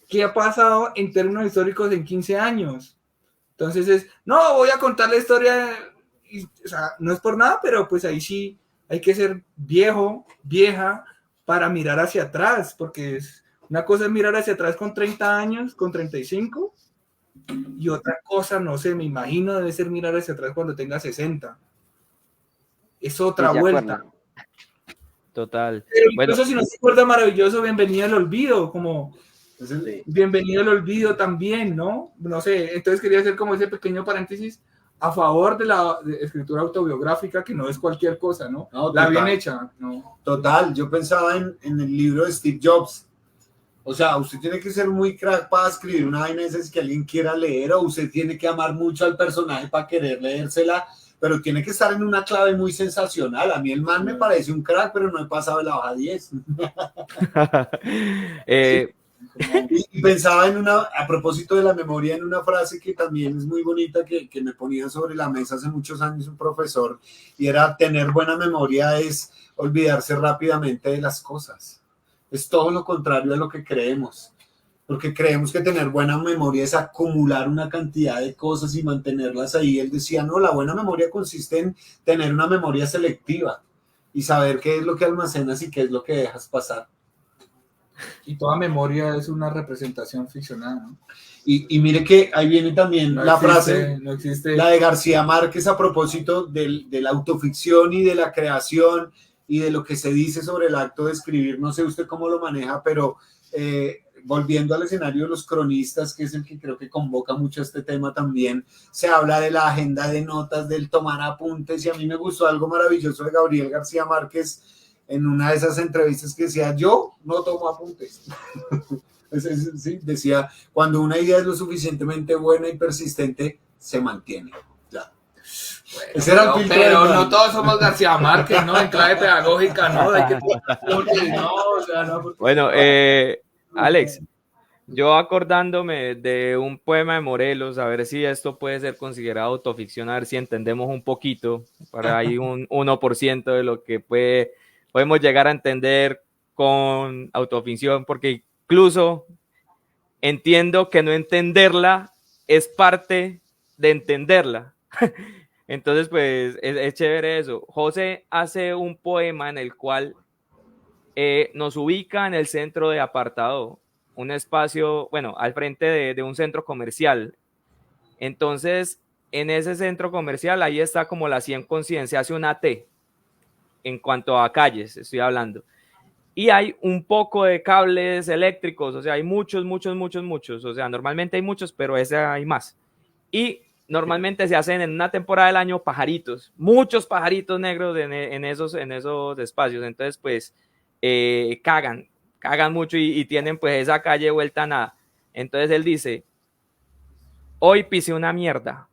¿Qué ha pasado en términos históricos en 15 años? Entonces no, voy a contar la historia, o sea, no es por nada, pero pues ahí sí hay que ser viejo, vieja, para mirar hacia atrás, porque una cosa es mirar hacia atrás con 30 años, con 35, y otra cosa, no sé, me imagino debe ser mirar hacia atrás cuando tenga 60. Es otra vuelta. Total. Pero incluso si no se acuerda, maravilloso, bienvenido al olvido, como bienvenido al olvido también, ¿no? No sé, entonces quería hacer como ese pequeño paréntesis a favor de la escritura autobiográfica, que no es cualquier cosa, ¿no? La bien hecha, ¿no? Total, yo pensaba en el libro de Steve Jobs. O sea, usted tiene que ser muy crack para escribir una vaina esa que alguien quiera leer, o usted tiene que amar mucho al personaje para querer leérsela, pero tiene que estar en una clave muy sensacional. A mí el man me parece un crack, pero no he pasado de la hoja 10. Y pensaba a propósito de la memoria, en una frase que también es muy bonita, que me ponía sobre la mesa hace muchos años un profesor, y era: tener buena memoria es olvidarse rápidamente de las cosas. Es todo lo contrario a lo que creemos, porque creemos que tener buena memoria es acumular una cantidad de cosas y mantenerlas ahí. Él decía, no, la buena memoria consiste en tener una memoria selectiva y saber qué es lo que almacenas y qué es lo que dejas pasar. Y toda memoria es una representación ficcionada, ¿no? Y mire que ahí viene también frase, no existe, la de García Márquez a propósito de la autoficción y de la creación y de lo que se dice sobre el acto de escribir. No sé usted cómo lo maneja, pero volviendo al escenario de los cronistas, que es el que creo que convoca mucho este tema también, se habla de la agenda de notas, del tomar apuntes, y a mí me gustó algo maravilloso de Gabriel García Márquez en una de esas entrevistas que decía: yo no tomo apuntes. Sí, decía, cuando una idea es lo suficientemente buena y persistente, se mantiene. Ya. Bueno, ese era el filtro, pero no todos somos García Márquez, ¿no? En clave pedagógica, ¿no? Hay que... no, o sea, no, porque... Bueno, Alex, yo acordándome de un poema de Morelos, a ver si esto puede ser considerado autoficción, a ver si entendemos un poquito, para ahí un 1% de lo que podemos llegar a entender con autoficción, porque incluso entiendo que no entenderla es parte de entenderla. Entonces, pues, es chévere eso. José hace un poema en el cual nos ubica en el centro de Apartado, un espacio, bueno, al frente de un centro comercial. Entonces, en ese centro comercial, ahí está como la 100 Conciencia, hace una T en cuanto a calles, estoy hablando. Y hay un poco de cables eléctricos, o sea, hay muchos, o sea, normalmente hay muchos, pero ese hay más. Y normalmente se hacen en una temporada del año pajaritos, muchos pajaritos negros en esos espacios. Entonces, pues, cagan mucho y tienen pues esa calle vuelta a nada. Entonces él dice: hoy pisé una mierda.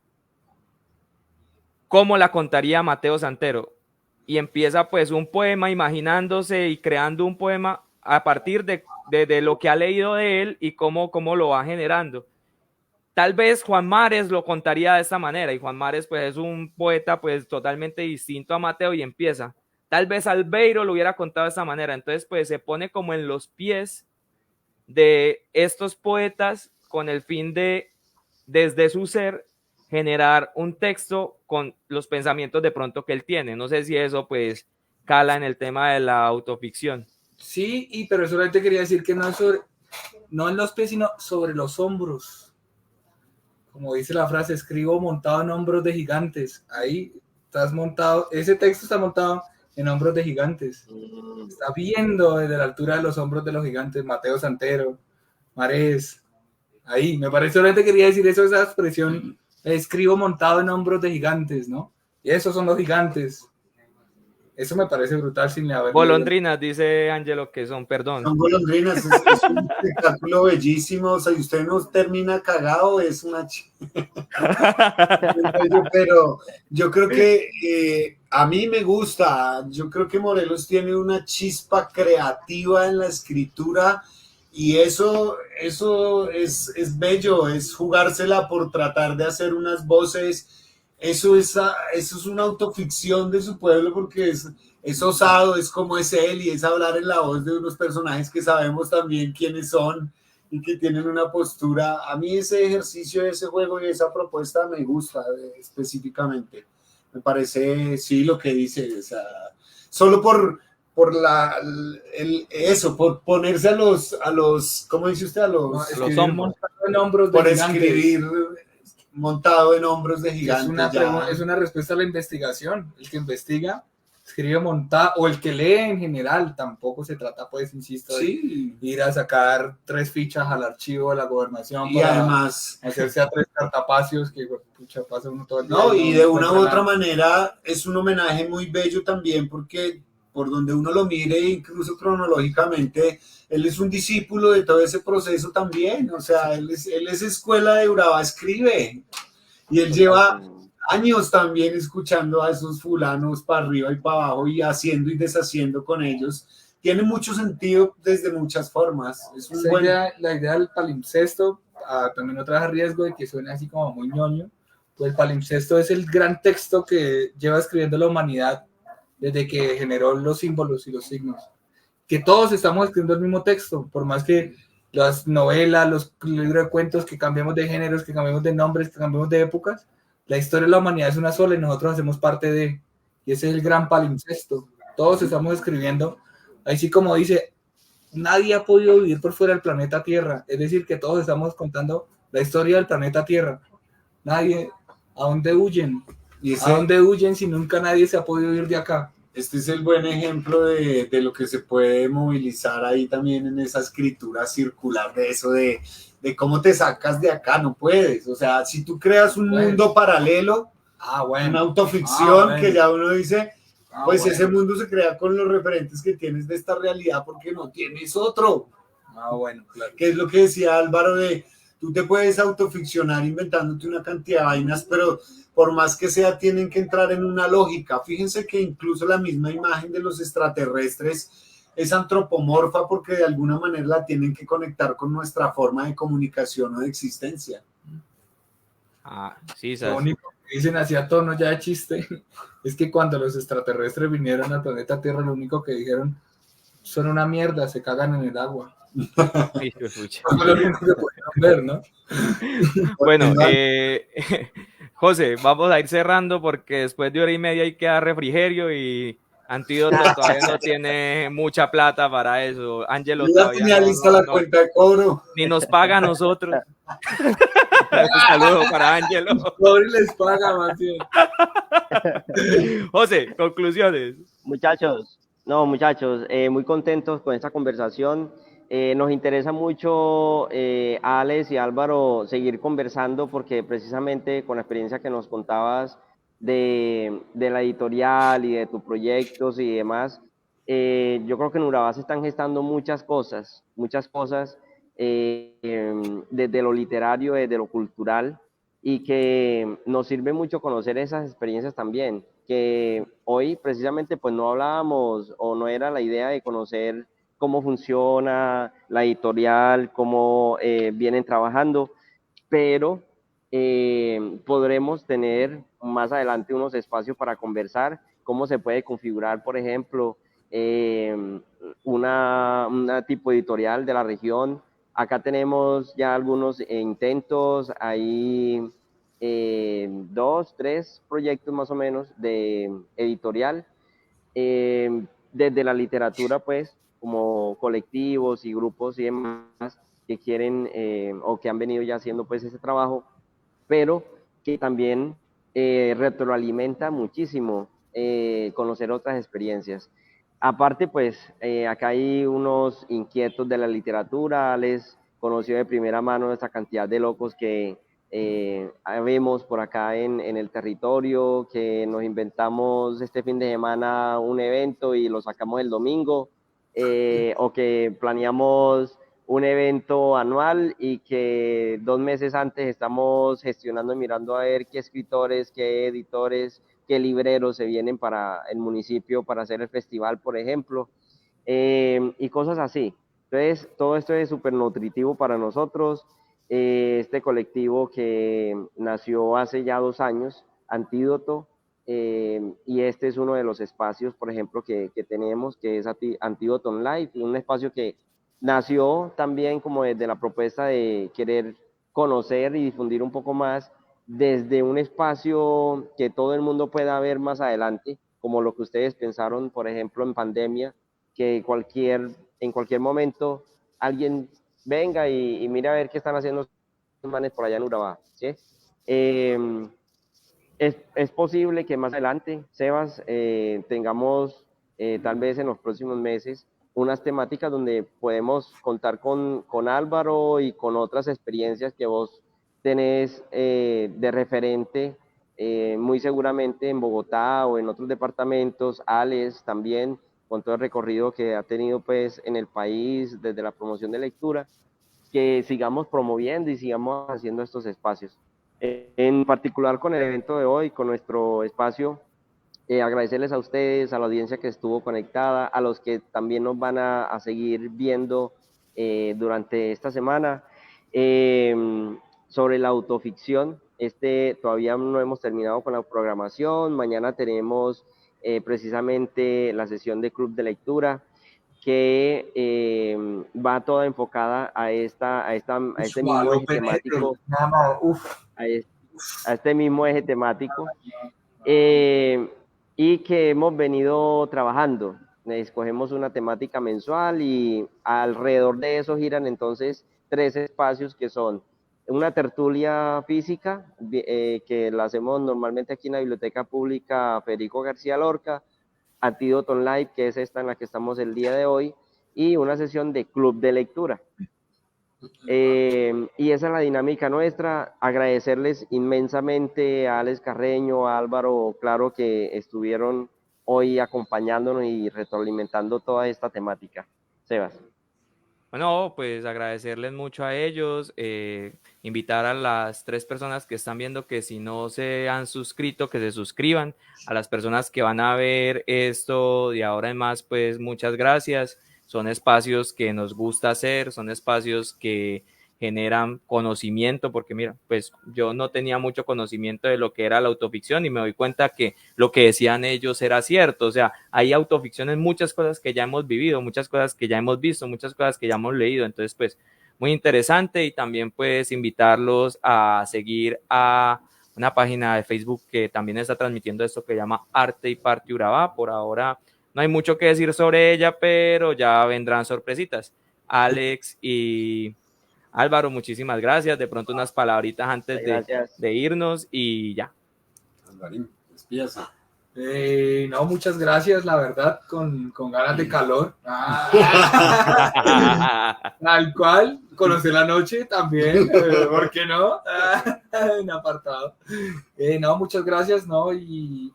¿Cómo la contaría Mateo Santero? Y empieza pues un poema imaginándose y creando un poema a partir de lo que ha leído de él y cómo lo va generando. Tal vez Juan Mares lo contaría de esta manera, y Juan Mares pues es un poeta pues totalmente distinto a Mateo y empieza. Tal vez Albeiro lo hubiera contado de esta manera. Entonces pues se pone como en los pies de estos poetas con el fin de, desde su ser, generar un texto con los pensamientos de pronto que él tiene. No sé si eso pues cala en el tema de la autoficción. Sí, pero solamente quería decir que no es no en los pies, sino sobre los hombros. Como dice la frase, escribo montado en hombros de gigantes. Ahí estás montado, ese texto está montado en hombros de gigantes. Está viendo desde la altura de los hombros de los gigantes, Mateo Santero, Marés. Ahí, me parece, solamente quería decir eso, esa expresión, escribo montado en hombros de gigantes, ¿no? Y esos son los gigantes. Eso me parece brutal sin haber Golondrinas, dice Ángelo que son, perdón. Son golondrinas, es un espectáculo bellísimo, o sea, y usted no termina cagado, es una pero yo creo que a mí me gusta, yo creo que Morelos tiene una chispa creativa en la escritura y eso es bello, es jugársela por tratar de hacer unas voces. Eso es una autoficción de su pueblo porque es osado, es como es él y es hablar en la voz de unos personajes que sabemos también quiénes son y que tienen una postura. A mí ese ejercicio, ese juego y esa propuesta me gusta específicamente. Me parece, sí, lo que dice, o sea, solo por eso, por ponerse a los, ¿cómo dice usted? A los hombros de por gigantes. Escribir montado en hombros de gigantes. Es una respuesta a la investigación. El que investiga escribe montado, o el que lee en general. Tampoco se trata, pues, insisto, de ir a sacar 3 fichas al archivo de la gobernación y además hacerse a 3 cartapacios que pucha, pasa uno todo el día. No, y de una u otra manera es un homenaje muy bello también porque por donde uno lo mire, incluso cronológicamente, él es un discípulo de todo ese proceso también, o sea, él es escuela de Urabá Escribe, y él lleva años también escuchando a esos fulanos para arriba y para abajo y haciendo y deshaciendo con ellos. Tiene mucho sentido desde muchas formas. Es un la idea del palimpsesto, también otra vez riesgo de que suene así como muy ñoño, pues el palimpsesto es el gran texto que lleva escribiendo la humanidad desde que generó los símbolos y los signos. Que todos estamos escribiendo el mismo texto, por más que las novelas, los libros de cuentos, que cambiemos de géneros, que cambiemos de nombres, que cambiemos de épocas, la historia de la humanidad es una sola y nosotros hacemos parte de, y ese es el gran palimpsesto. Todos estamos escribiendo, así como dice, nadie ha podido vivir por fuera del planeta Tierra, es decir, que todos estamos contando la historia del planeta Tierra. Nadie, ¿a dónde huyen? ¿A dónde huyen si nunca nadie se ha podido ir de acá? Este es el buen ejemplo de lo que se puede movilizar ahí también en esa escritura circular, de eso de cómo te sacas de acá, no puedes. O sea, si tú creas un mundo paralelo, una autoficción que ya uno dice, pues ese mundo se crea con los referentes que tienes de esta realidad porque no tienes otro. Claro. Que es lo que decía Álvaro de, tú te puedes autoficcionar inventándote una cantidad de vainas, pero por más que sea, tienen que entrar en una lógica. Fíjense que incluso la misma imagen de los extraterrestres es antropomorfa porque de alguna manera la tienen que conectar con nuestra forma de comunicación o de existencia. Sí, lo único que dicen así a tono ya de chiste es que cuando los extraterrestres vinieron al planeta Tierra, lo único que dijeron son una mierda, se cagan en el agua. Lo único que pudieron ver, ¿no? Bueno, José, vamos a ir cerrando porque después de 1 hora y media hay que dar refrigerio y Antídoto todavía no tiene mucha plata para eso. Ángelo todavía tenía lista la cuenta de cobro. Ni nos paga a nosotros. Un saludo para Ángelo. Pobre les paga, más bien. José, conclusiones. Muchachos, muy contentos con esta conversación. Nos interesa mucho, Alex y Álvaro, seguir conversando porque precisamente con la experiencia que nos contabas de la editorial y de tus proyectos y demás, yo creo que en Urabá se están gestando muchas cosas, desde lo literario, desde lo cultural, y que nos sirve mucho conocer esas experiencias también, que hoy precisamente pues no hablábamos o no era la idea de conocer cómo funciona la editorial, cómo vienen trabajando, pero podremos tener más adelante unos espacios para conversar, cómo se puede configurar, por ejemplo, una tipo editorial de la región. Acá tenemos ya algunos intentos, hay 2, 3 proyectos más o menos de editorial, desde la literatura, pues, como colectivos y grupos y demás que quieren o que han venido ya haciendo pues ese trabajo, pero que también retroalimenta muchísimo conocer otras experiencias. Aparte, pues acá hay unos inquietos de la literatura, les conoció de primera mano esta cantidad de locos que vemos por acá en el territorio, que nos inventamos este fin de semana un evento y lo sacamos el domingo, o que planeamos un evento anual y que 2 meses antes estamos gestionando y mirando a ver qué escritores, qué editores, qué libreros se vienen para el municipio para hacer el festival, por ejemplo, y cosas así. Entonces, todo esto es súper nutritivo para nosotros. Este colectivo que nació hace ya 2 años, Antídoto, y este es uno de los espacios, por ejemplo, que tenemos, que es Antídoto Online, un espacio que nació también como desde la propuesta de querer conocer y difundir un poco más desde un espacio que todo el mundo pueda ver más adelante, como lo que ustedes pensaron, por ejemplo, en pandemia, que en cualquier momento alguien venga y mire a ver qué están haciendo los manes por allá en Urabá, ¿sí? Es posible que más adelante, Sebas, tengamos tal vez en los próximos meses unas temáticas donde podemos contar con Álvaro y con otras experiencias que vos tenés de referente, muy seguramente en Bogotá o en otros departamentos, Alex también, con todo el recorrido que ha tenido pues en el país desde la promoción de lectura, que sigamos promoviendo y sigamos haciendo estos espacios. En particular con el evento de hoy, con nuestro espacio, agradecerles a ustedes, a la audiencia que estuvo conectada, a los que también nos van a seguir viendo durante esta semana. Sobre la autoficción, todavía no hemos terminado con la programación. Mañana tenemos precisamente la sesión de club de lectura que va toda enfocada a este mismo eje temático, a este mismo eje temático, y que hemos venido trabajando. Escogemos una temática mensual y alrededor de eso giran entonces 3 espacios que son una tertulia física, que la hacemos normalmente aquí en la Biblioteca Pública Federico García Lorca, Antídoto Live, que es esta en la que estamos el día de hoy, y una sesión de club de lectura. Y esa es la dinámica nuestra. Agradecerles inmensamente a Alex Carreño, a Álvaro Claro, que estuvieron hoy acompañándonos y retroalimentando toda esta temática. Sebas. Bueno, pues agradecerles mucho a ellos, invitar a las 3 personas que están viendo que si no se han suscrito, que se suscriban, a las personas que van a ver esto de ahora en más, pues muchas gracias. Son espacios que nos gusta hacer, son espacios que generan conocimiento, porque mira, pues yo no tenía mucho conocimiento de lo que era la autoficción y me doy cuenta que lo que decían ellos era cierto. O sea, hay autoficción en muchas cosas que ya hemos vivido, muchas cosas que ya hemos visto, muchas cosas que ya hemos leído. Entonces, pues, muy interesante, y también pues invitarlos a seguir a una página de Facebook que también está transmitiendo esto, que llama Arte y Parte Urabá. Por ahora no hay mucho que decir sobre ella, pero ya vendrán sorpresitas. Alex y Álvaro, muchísimas gracias. De pronto unas palabritas antes de irnos y ya. Alvarín, despídase. No, muchas gracias, la verdad, con ganas de calor. Al cual, conocer la noche también, ¿por qué no? En apartado. No, muchas gracias, ¿no? Y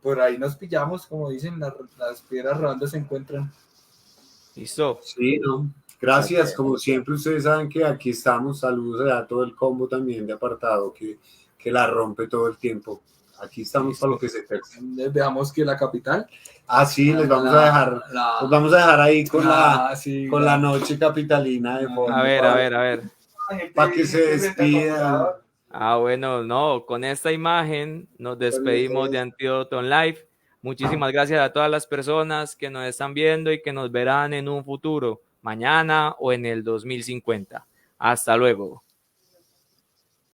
por ahí nos pillamos, como dicen, las piedras rodando se encuentran. Listo. Sí, no. Gracias, como siempre ustedes saben que aquí estamos. Saludos a todo el combo también de apartado que la rompe todo el tiempo. Aquí estamos para lo que se terce. Veamos que la capital. Sí, les vamos a dejar, los vamos a dejar ahí con la noche capitalina de fondo. A ver. Para que se despidan. Bueno, no, con esta imagen nos despedimos de Antídoto Live. Muchísimas gracias a todas las personas que nos están viendo y que nos verán en un futuro, mañana o en el 2050. Hasta luego.